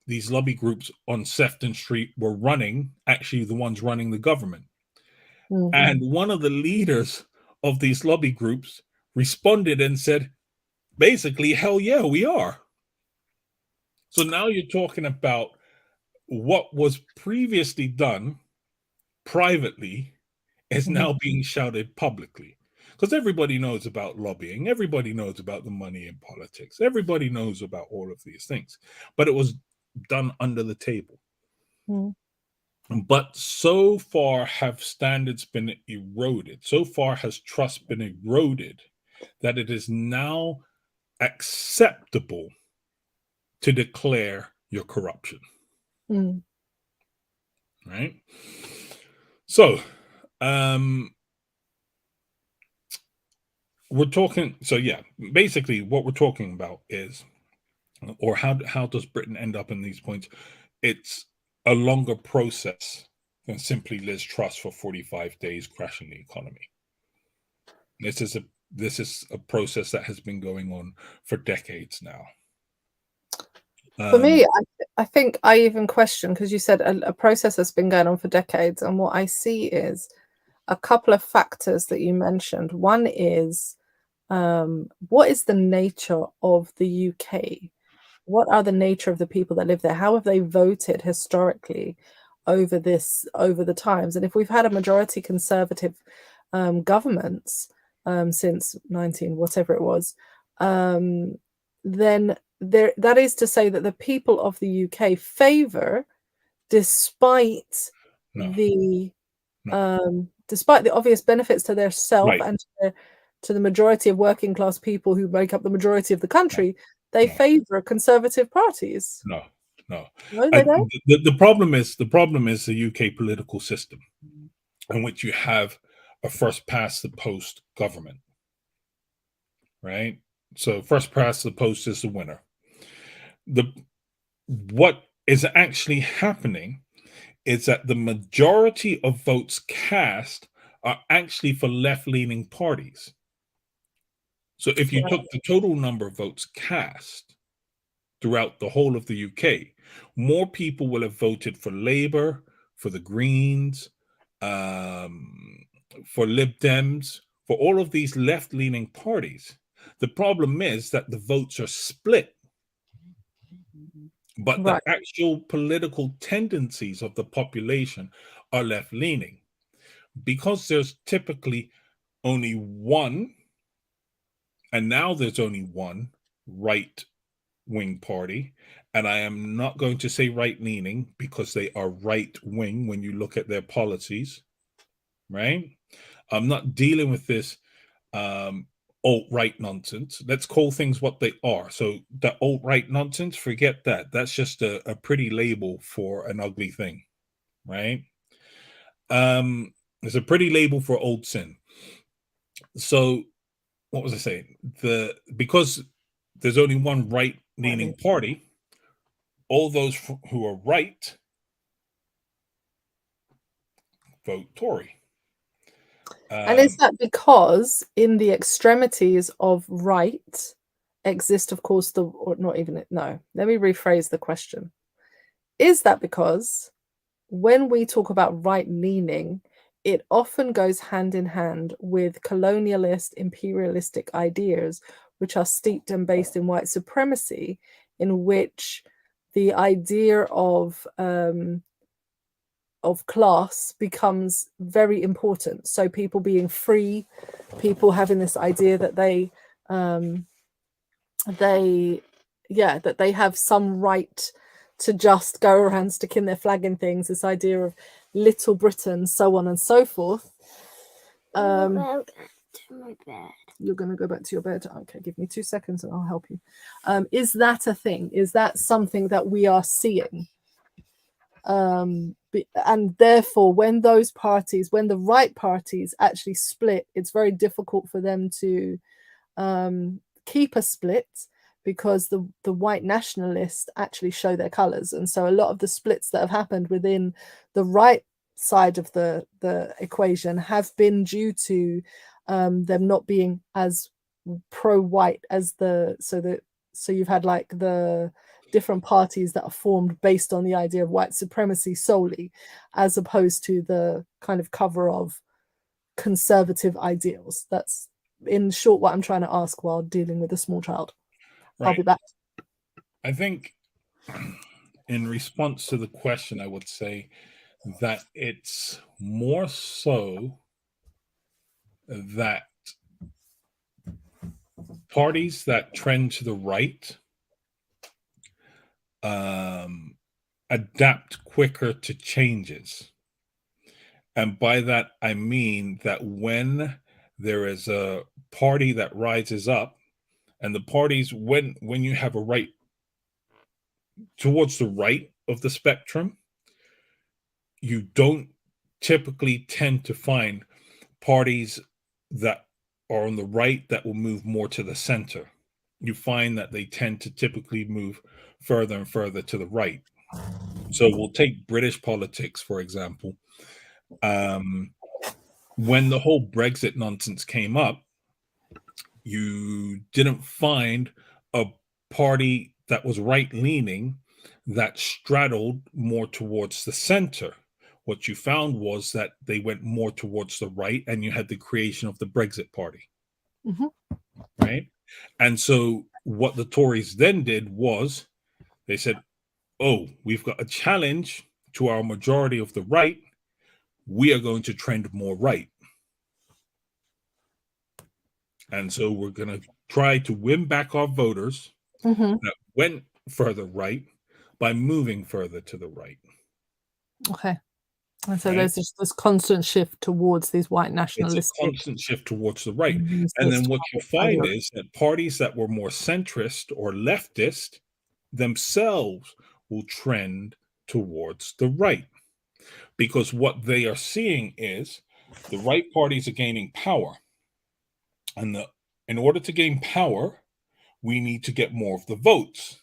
these lobby groups on Sefton Street were actually the ones running the government. And one of the leaders of these lobby groups responded and said, basically, hell yeah, we are. So now you're talking about what was previously done privately is now being shouted publicly. Because everybody knows about lobbying. Everybody knows about the money in politics. Everybody knows about all of these things. But it was done under the table. But so far have standards been eroded. So far has trust been eroded that it is now acceptable to declare your corruption. Right? So, we're talking, basically what we're talking about is, or how does Britain end up in these points? It's a longer process than simply Liz Truss for 45 days crashing the economy. This is a process that has been going on for decades now. For me, I think I even question, because you said a process that's been going on for decades, and what I see is a couple of factors that you mentioned. One is, what is the nature of the UK? What are the nature of the people that live there? How have they voted historically? over the times. And if we've had a majority Conservative governments since 19 whatever it was, then that is to say that the people of the UK favour, despite the obvious benefits to their self and to the majority of working class people who make up the majority of the country, they favour Conservative parties. No, they don't. The problem is the UK political system, in which you have a first past the post government, right? So first past the post is the winner. What is actually happening is that the majority of votes cast are actually for left-leaning parties. So if you took the total number of votes cast throughout the whole of the UK, more people will have voted for Labour, for the Greens, for Lib Dems, for all of these left-leaning parties. The problem is that the votes are split, but the actual political tendencies of the population are left-leaning, because there's typically only one, and now there's only one right-wing party, and I am not going to say right-leaning because they are right-wing when you look at their policies, right? I'm not dealing with this alt-right nonsense. Let's call things what they are. So the alt-right nonsense, forget that. That's just a pretty label for an ugly thing, right? It's a pretty label for old sin. So what was I saying? Because there's only one right-leaning party, all those who are right vote Tory. And is that because in the extremities of right exist, of course, let me rephrase the question. Is that because when we talk about right-leaning, it often goes hand in hand with colonialist, imperialistic ideas, which are steeped and based in white supremacy, in which the idea of class becomes very important. So people being free, people having this idea that they have some right to just go around sticking their flag in things, this idea of Little Britain, so on and so forth. To my bed. You're going to go back to your bed? Okay, give me 2 seconds and I'll help you. Is that a thing? Is that something that we are seeing? And therefore, when the right parties actually split, it's very difficult for them to keep a split, because the white nationalists actually show their colors. And so a lot of the splits that have happened within the right side of the equation have been due to them not being as pro-white as so you've had like the different parties that are formed based on the idea of white supremacy solely, as opposed to the kind of cover of conservative ideals. That's in short what I'm trying to ask while dealing with a small child. Right. I'll be back. I think in response to the question, I would say that it's more so that parties that trend to the right adapt quicker to changes. And by that, I mean that when there is a party that rises up, and the parties, when you have a right towards the right of the spectrum, you don't typically tend to find parties that are on the right that will move more to the center. You find that they tend to typically move further and further to the right. So we'll take British politics, for example. When the whole Brexit nonsense came up, you didn't find a party that was right-leaning that straddled more towards the center. What you found was that they went more towards the right, and you had the creation of the Brexit Party. Mm-hmm. Right? And so what the Tories then did was they said, oh, we've got a challenge to our majority of the right, we are going to trend more right. And so we're going to try to win back our voters that went further right by moving further to the right. Okay. And so Right? there's just this constant shift towards these white It's a nationalistic. constant shift towards the right. racist And then what you find ideology. is that parties that were more centrist or leftist themselves will trend towards the right. Because what they are seeing is the right parties are gaining power. And in order to gain power, we need to get more of the votes.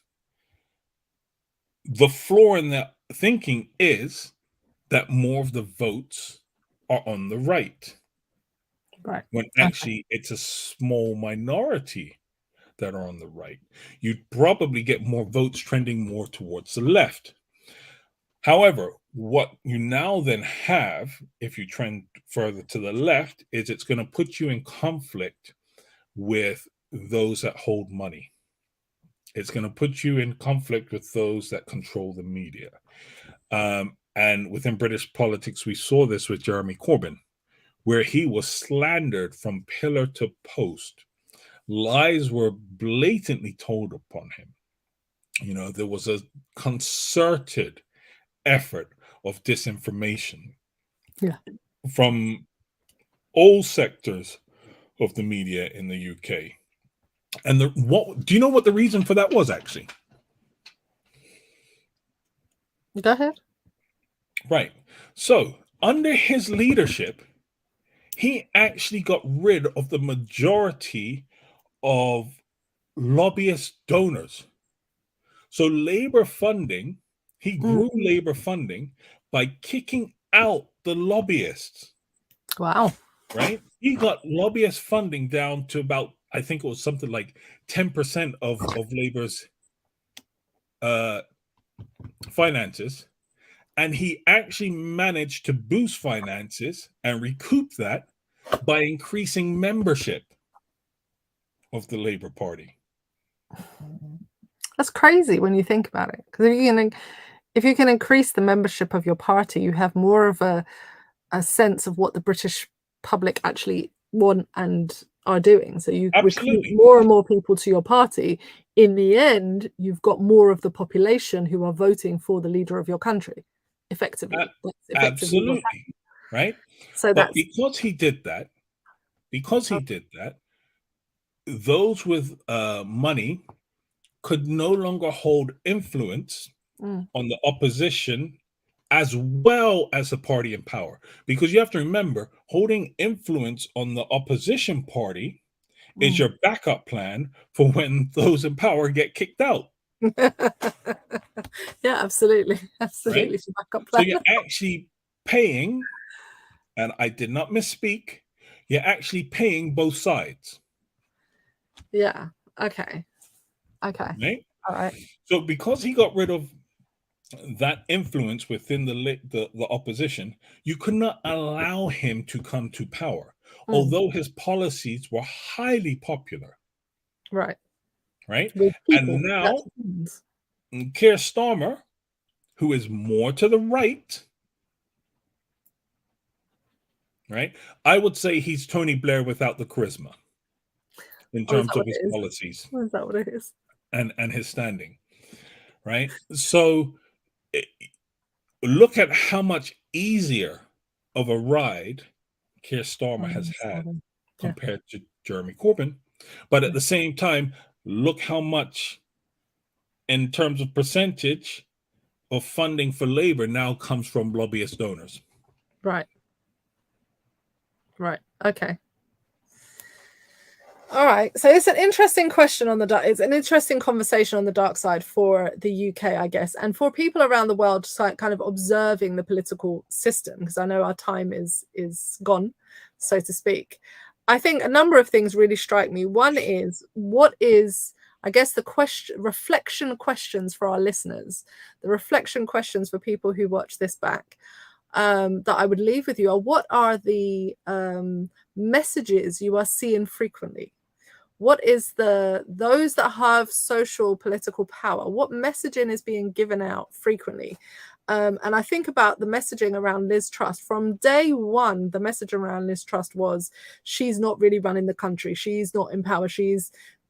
The flaw in that thinking is that more of the votes are on the right, Right. when Okay. actually it's a small minority that are on the right. You'd probably get more votes trending more towards the left. However, what you now then have, if you trend further to the left, is it's going to put you in conflict with those that hold money. It's going to put you in conflict with those that control the media. And within British politics, we saw this with Jeremy Corbyn, where he was slandered from pillar to post. Lies were blatantly told upon him. You know, there was a concerted effort of disinformation from all sectors of the media in the UK. And what do you know what the reason for that was actually? Go ahead. Right. So, under his leadership, he actually got rid of the majority of lobbyist donors. So Labour funding, he grew Labour funding by kicking out the lobbyists. Wow. Right? He got lobbyist funding down to about, I think it was something like 10% of Labour's finances. And he actually managed to boost finances and recoup that by increasing membership of the Labour Party. That's crazy when you think about it. Because if you can increase the membership of your party, you have more of a sense of what the British public actually want and are doing. So you recruit more and more people to your party. In the end, you've got more of the population who are voting for the leader of your country. Effectively. Absolutely. Right? So but because he did that, those with money could no longer hold influence on the opposition as well as the party in power. Because you have to remember, holding influence on the opposition party is your backup plan for when those in power get kicked out. Yeah, absolutely. Absolutely. Right? Backup plan. So you're actually paying, and I did not misspeak, you're actually paying both sides. Yeah. Okay. Right? All right. So because he got rid of that influence within the opposition, you could not allow him to come to power, although his policies were highly popular. Right. Right? And now Keir Starmer, who is more to the right, right? I would say he's Tony Blair without the charisma in terms of his policies. Is that what it is? And his standing, right? So look at how much easier of a ride Keir Starmer has had compared to Jeremy Corbyn. But at the same time, look how much, in terms of percentage of funding for Labour, now comes from lobbyist donors. Right. Right. Okay. All right. So it's an interesting question on it's an interesting conversation on the dark side for the UK, I guess, and for people around the world kind of observing the political system, because I know our time is gone, so to speak. I think a number of things really strike me. One is, what is, I guess, the reflection questions for our listeners, the reflection questions for people who watch this back, that I would leave with you are, what are the messages you are seeing frequently? What is those that have social political power, what messaging is being given out frequently? And I think about the messaging around Liz Truss. From day one, the message around Liz Truss was she's not really running the country. She's not in power.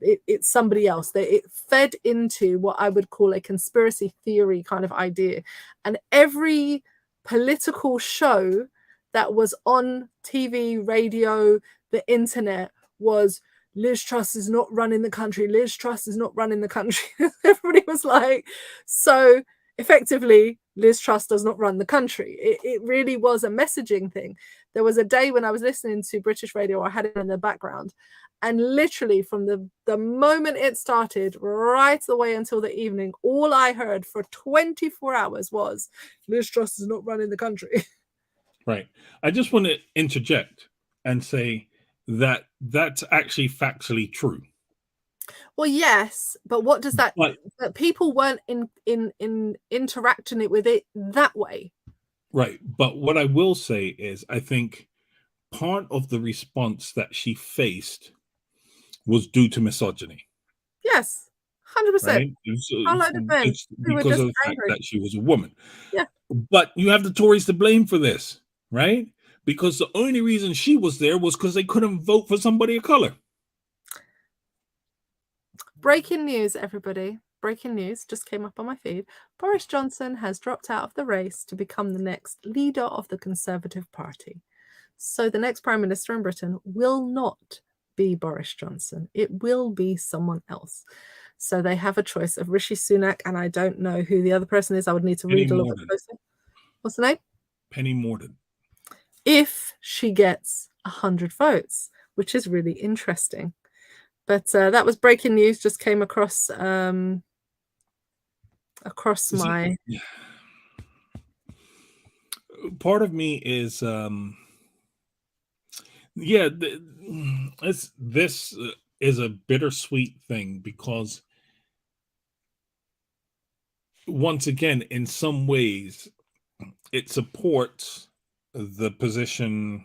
It's somebody else. It fed into what I would call a conspiracy theory kind of idea. And every political show that was on TV, radio, the internet was Liz Truss is not running the country. Liz Truss is not running the country. Everybody was like, so effectively, Liz Truss does not run the country. It really was a messaging thing. There was a day when I was listening to British radio, I had it in the background, and literally from the moment it started right the way until the evening, all I heard for 24 hours was Liz Truss is not running the country. Right. I just want to interject and say that that's actually factually true. Well, yes, but what does that? But people weren't in interacting it with it that way. right. But what I will say is, I think part of the response that she faced was due to misogyny. Yes, 100%. Right? It's because of the fact that she was a woman. Yeah. But you have the Tories to blame for this, right? Because the only reason she was there was because they couldn't vote for somebody of color. Breaking news, everybody. Breaking news just came up on my feed. Boris Johnson has dropped out of the race to become the next leader of the Conservative Party. So the next Prime Minister in Britain will not be Boris Johnson. It will be someone else. So they have a choice of Rishi Sunak, and I don't know who the other person is. I would need to read a little bit closer. What's the name? Penny Mordaunt. If she gets 100 votes, which is really interesting. But that was breaking news. Just came across my. Part of me is, this is a bittersweet thing because, once again, in some ways, it supports the position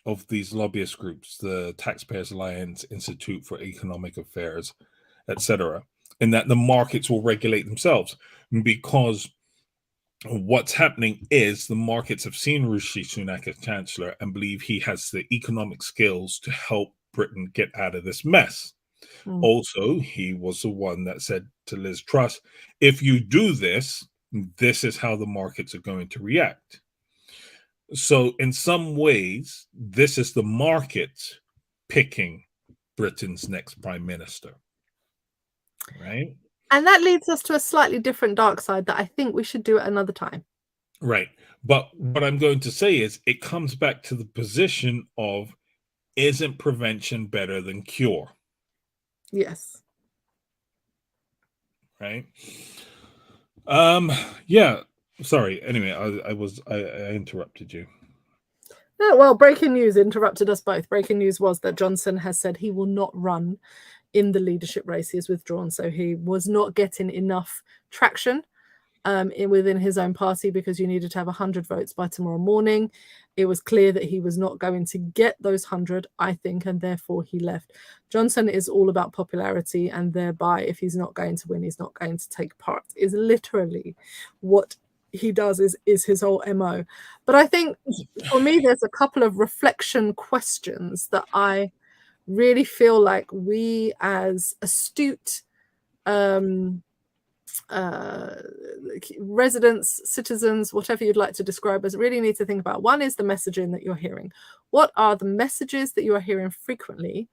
of these lobbyist groups, the Taxpayers Alliance, Institute for Economic Affairs, etc., and that the markets will regulate themselves, because what's happening is the markets have seen Rishi Sunak as Chancellor and believe he has the economic skills to help Britain get out of this mess. Also, he was the one that said to Liz Truss, if you do this, this is how the markets are going to react. So in some ways, this is the market picking Britain's next prime minister, right? And that leads us to a slightly different dark side that I think we should do at another time. Right. But what I'm going to say is it comes back to the position of, isn't prevention better than cure? Yes. Right. Yeah. Sorry. Anyway, I interrupted you. Yeah, well, breaking news interrupted us both. Breaking news was that Johnson has said he will not run in the leadership race. He has withdrawn, so he was not getting enough traction within his own party, because you needed to have 100 votes by tomorrow morning. It was clear that he was not going to get those 100, I think, and therefore he left. Johnson is all about popularity, and thereby, if he's not going to win, he's not going to take part, is literally what he does, is his whole MO. But I think for me, there's a couple of reflection questions that I really feel like we as astute residents, citizens, whatever you'd like to describe us, really need to think about. One is the messaging that you're hearing. What are the messages that you are hearing frequently?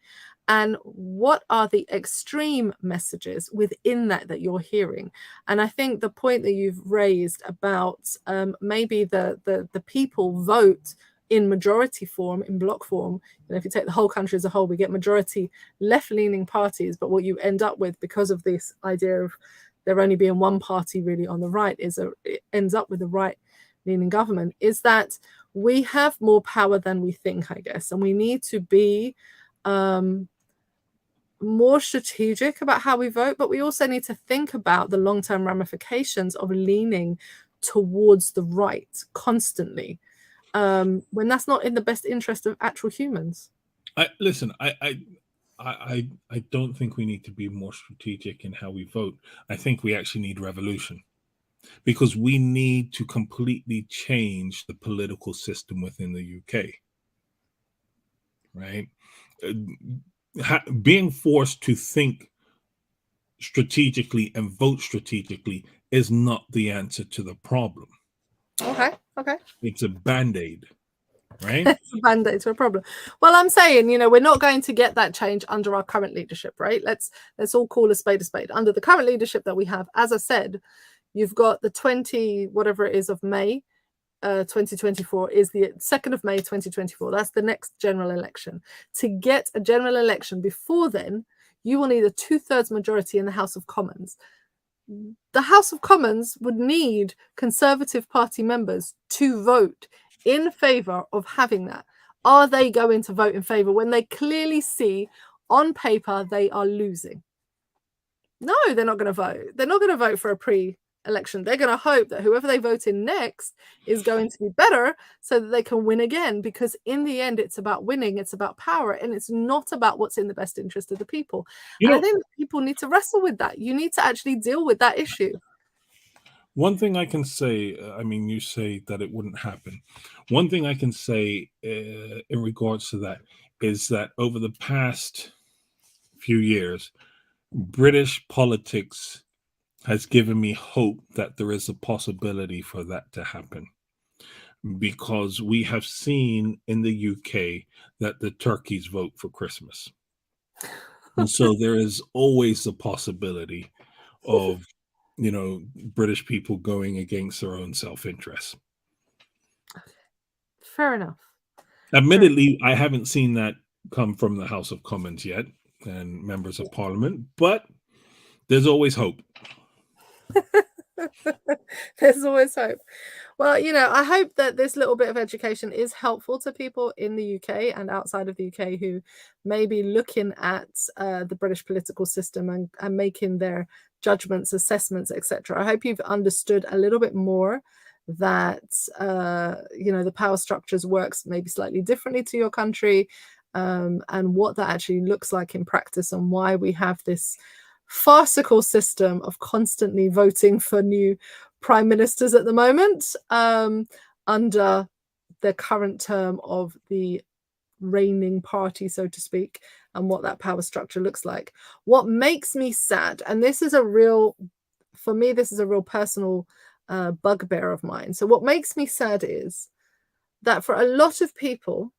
And what are the extreme messages within that you're hearing? And I think the point that you've raised about maybe the people vote in majority form, in block form. And if you take the whole country as a whole, we get majority left-leaning parties. But what you end up with, because of this idea of there only being one party really on the right, it ends up with a right-leaning government, is that we have more power than we think, I guess. And we need to be more strategic about how we vote, but we also need to think about the long-term ramifications of leaning towards the right constantly, when that's not in the best interest of actual humans. I don't think we need to be more strategic in how we vote. I think we actually need revolution. because we need to completely change the political system within the UK, right? Being forced to think strategically and vote strategically is not the answer to the problem. Okay. It's a band-aid, right? It's a band-aid to a problem. Well, I'm saying, we're not going to get that change under our current leadership, right? Let's all call a spade a spade. Under the current leadership that we have, as I said, you've got the 20 whatever it is of May 2024 is the 2nd of May 2024. That's the next general election. To get a general election before then, you will need a 2/3 majority in the House of Commons. The House of Commons would need Conservative Party members to vote in favour of having that. Are they going to vote in favour when they clearly see on paper they are losing? No, they're not going to vote. They're not going to vote for a pre-election. They're going to hope that whoever they vote in next is going to be better so that they can win again, because in the end, it's about winning, it's about power, and it's not about what's in the best interest of the people. And I think that people need to wrestle with that. You need to actually deal with that issue. One thing I can say, you say that it wouldn't happen. One thing I can say in regards to that is that over the past few years, British politics has given me hope that there is a possibility for that to happen, because we have seen in the UK that the turkeys vote for Christmas. And so there is always the possibility of British people going against their own self-interest. Fair enough. Admittedly, I haven't seen that come from the House of Commons yet and members of Parliament, but there's always hope. There's always hope. Well, I hope that this little bit of education is helpful to people in the UK and outside of the UK who may be looking at the British political system and making their judgments, assessments, etc. I hope you've understood a little bit more that the power structures works maybe slightly differently to your country, and what that actually looks like in practice, and why we have this farcical system of constantly voting for new prime ministers at the moment, under the current term of the reigning party, so to speak, and what that power structure looks like. What makes me sad, and this is a real personal bugbear of mine. So what makes me sad is that for a lot of people,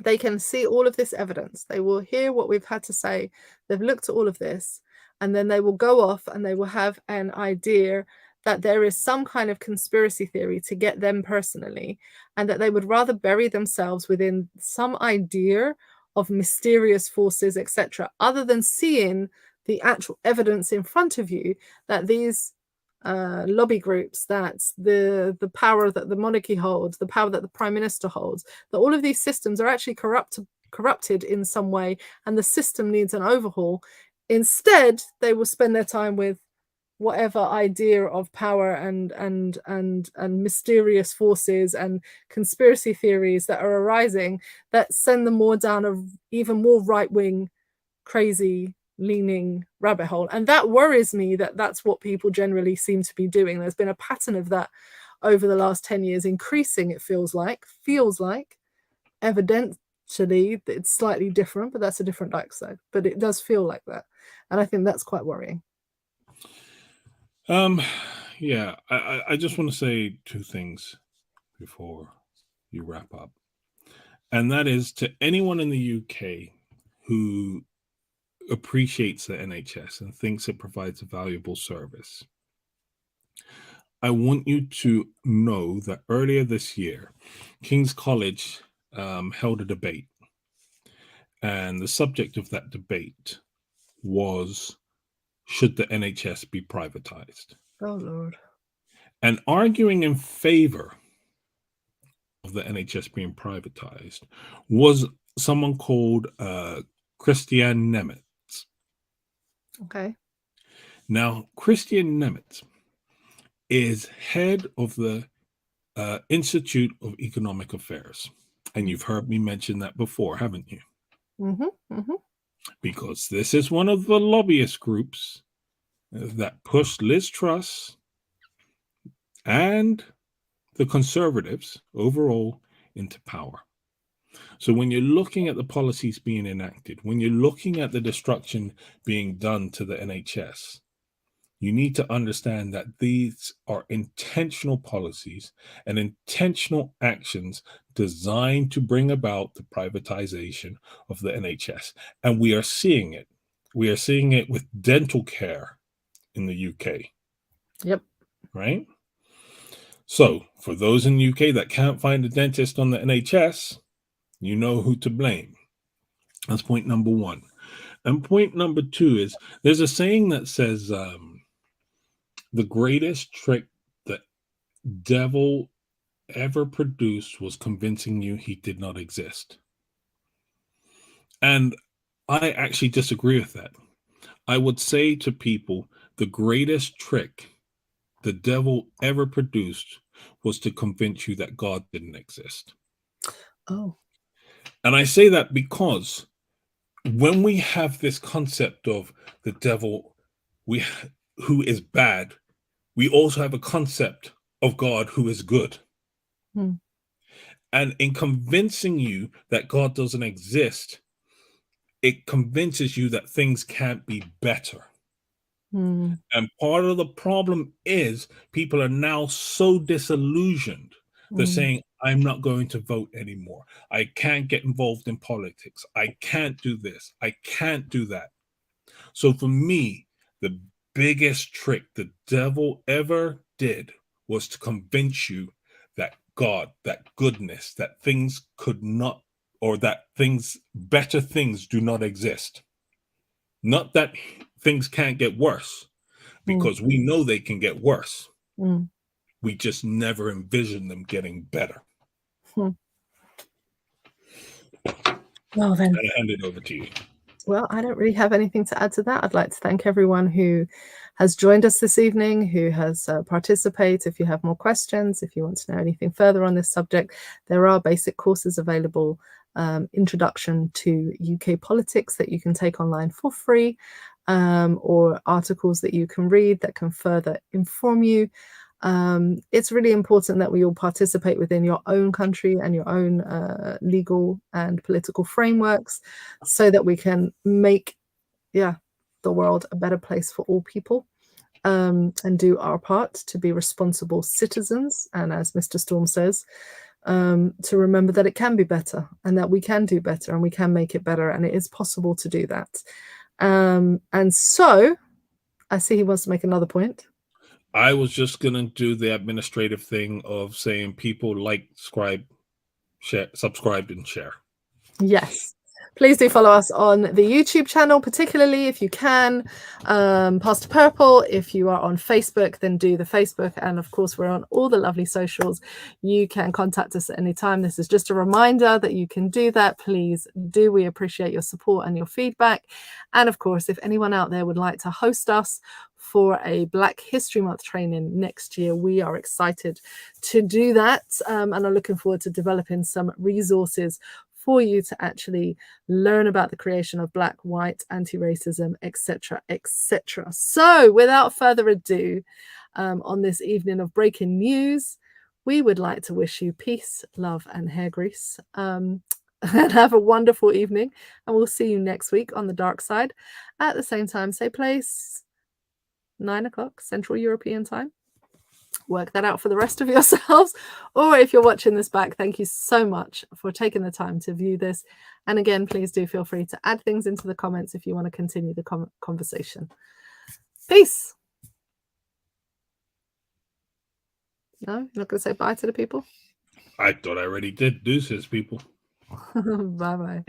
they can see all of this evidence. They will hear what we've had to say. They've looked at all of this, and then they will go off and they will have an idea that there is some kind of conspiracy theory to get them personally, and that they would rather bury themselves within some idea of mysterious forces, etc., other than seeing the actual evidence in front of you that these lobby groups, that the power that the monarchy holds, the power that the prime minister holds, that all of these systems are actually corrupted in some way, and the system needs an overhaul. Instead, they will spend their time with whatever idea of power and mysterious forces and conspiracy theories that are arising that send them more down a even more right-wing, crazy leaning rabbit hole. And that worries me, that that's what people generally seem to be doing. There's been a pattern of that over the last 10 years, increasing, it feels like. Evidently it's slightly different, but that's a different dark side. But it does feel like that. And I think that's quite worrying. Yeah, I just want to say two things before you wrap up. And that is, to anyone in the UK who appreciates the NHS and thinks it provides a valuable service, I want you to know that earlier this year, King's College held a debate. And the subject of that debate was, should the NHS be privatized? Oh, Lord. And arguing in favor of the NHS being privatized was someone called Christian Nemetz. Okay. Now, Christian Nemetz is head of the Institute of Economic Affairs. And you've heard me mention that before, haven't you? Mm-hmm, mm-hmm. Because this is one of the lobbyist groups that pushed Liz Truss and the Conservatives overall into power. So when you're looking at the policies being enacted, when you're looking at the destruction being done to the NHS, you need to understand that these are intentional policies and intentional actions designed to bring about the privatization of the NHS. And we are seeing it. We are seeing it with dental care in the UK. Yep. Right? So for those in the UK that can't find a dentist on the NHS, you know who to blame. That's point number one. And point number two is there's a saying that says the greatest trick the devil ever produced was convincing you he did not exist. And I actually disagree with that. I would say to people, the greatest trick the devil ever produced was to convince you that God didn't exist. Oh. And I say that because when we have this concept of the devil who is bad, we also have a concept of God who is good. And in convincing you that God doesn't exist, it convinces you that things can't be better. And part of the problem is people are now so disillusioned. They're saying, I'm not going to vote anymore. I can't get involved in politics. I can't do this. I can't do that. So for me, the biggest trick the devil ever did was to convince you that God, that goodness, that things could not, or that things, better things do not exist. Not that things can't get worse, because we know they can get worse. We just never envision them getting better. Well, then I hand it over to you. Well, I don't really have anything to add to that. I'd like to thank everyone who has joined us this evening, who has participated. If you have more questions, if you want to know anything further on this subject, there are basic courses available, introduction to UK politics that you can take online for free, or articles that you can read that can further inform you. It's really important that we all participate within your own country and your own legal and political frameworks so that we can make the world a better place for all people, and do our part to be responsible citizens. And as Mr. Storm says, to remember that it can be better and that we can do better and we can make it better, and it is possible to do that. And so I see he wants to make another point. I was just going to do the administrative thing of saying people like, subscribe, and share. Yes. Please do follow us on the YouTube channel, particularly if you can. Pastor Purple, if you are on Facebook, then do the Facebook. And of course, we're on all the lovely socials. You can contact us at any time. This is just a reminder that you can do that. Please do. We appreciate your support and your feedback. And of course, if anyone out there would like to host us for a Black History Month training next year, we are excited to do that, and are looking forward to developing some resources for you to actually learn about the creation of Black, white, anti-racism, etc., etc. So without further ado, on this evening of breaking news, we would like to wish you peace, love, and hair grease. And have a wonderful evening. And we'll see you next week on the dark side at the same time, same place, 9 o'clock Central European time. Work that out for the rest of yourselves. Or if you're watching this back, thank you so much for taking the time to view this. And again, please do feel free to add things into the comments if you want to continue the conversation. Peace. No, you're not going to say bye to the people? I thought I already did. Deuces, people. Bye-bye.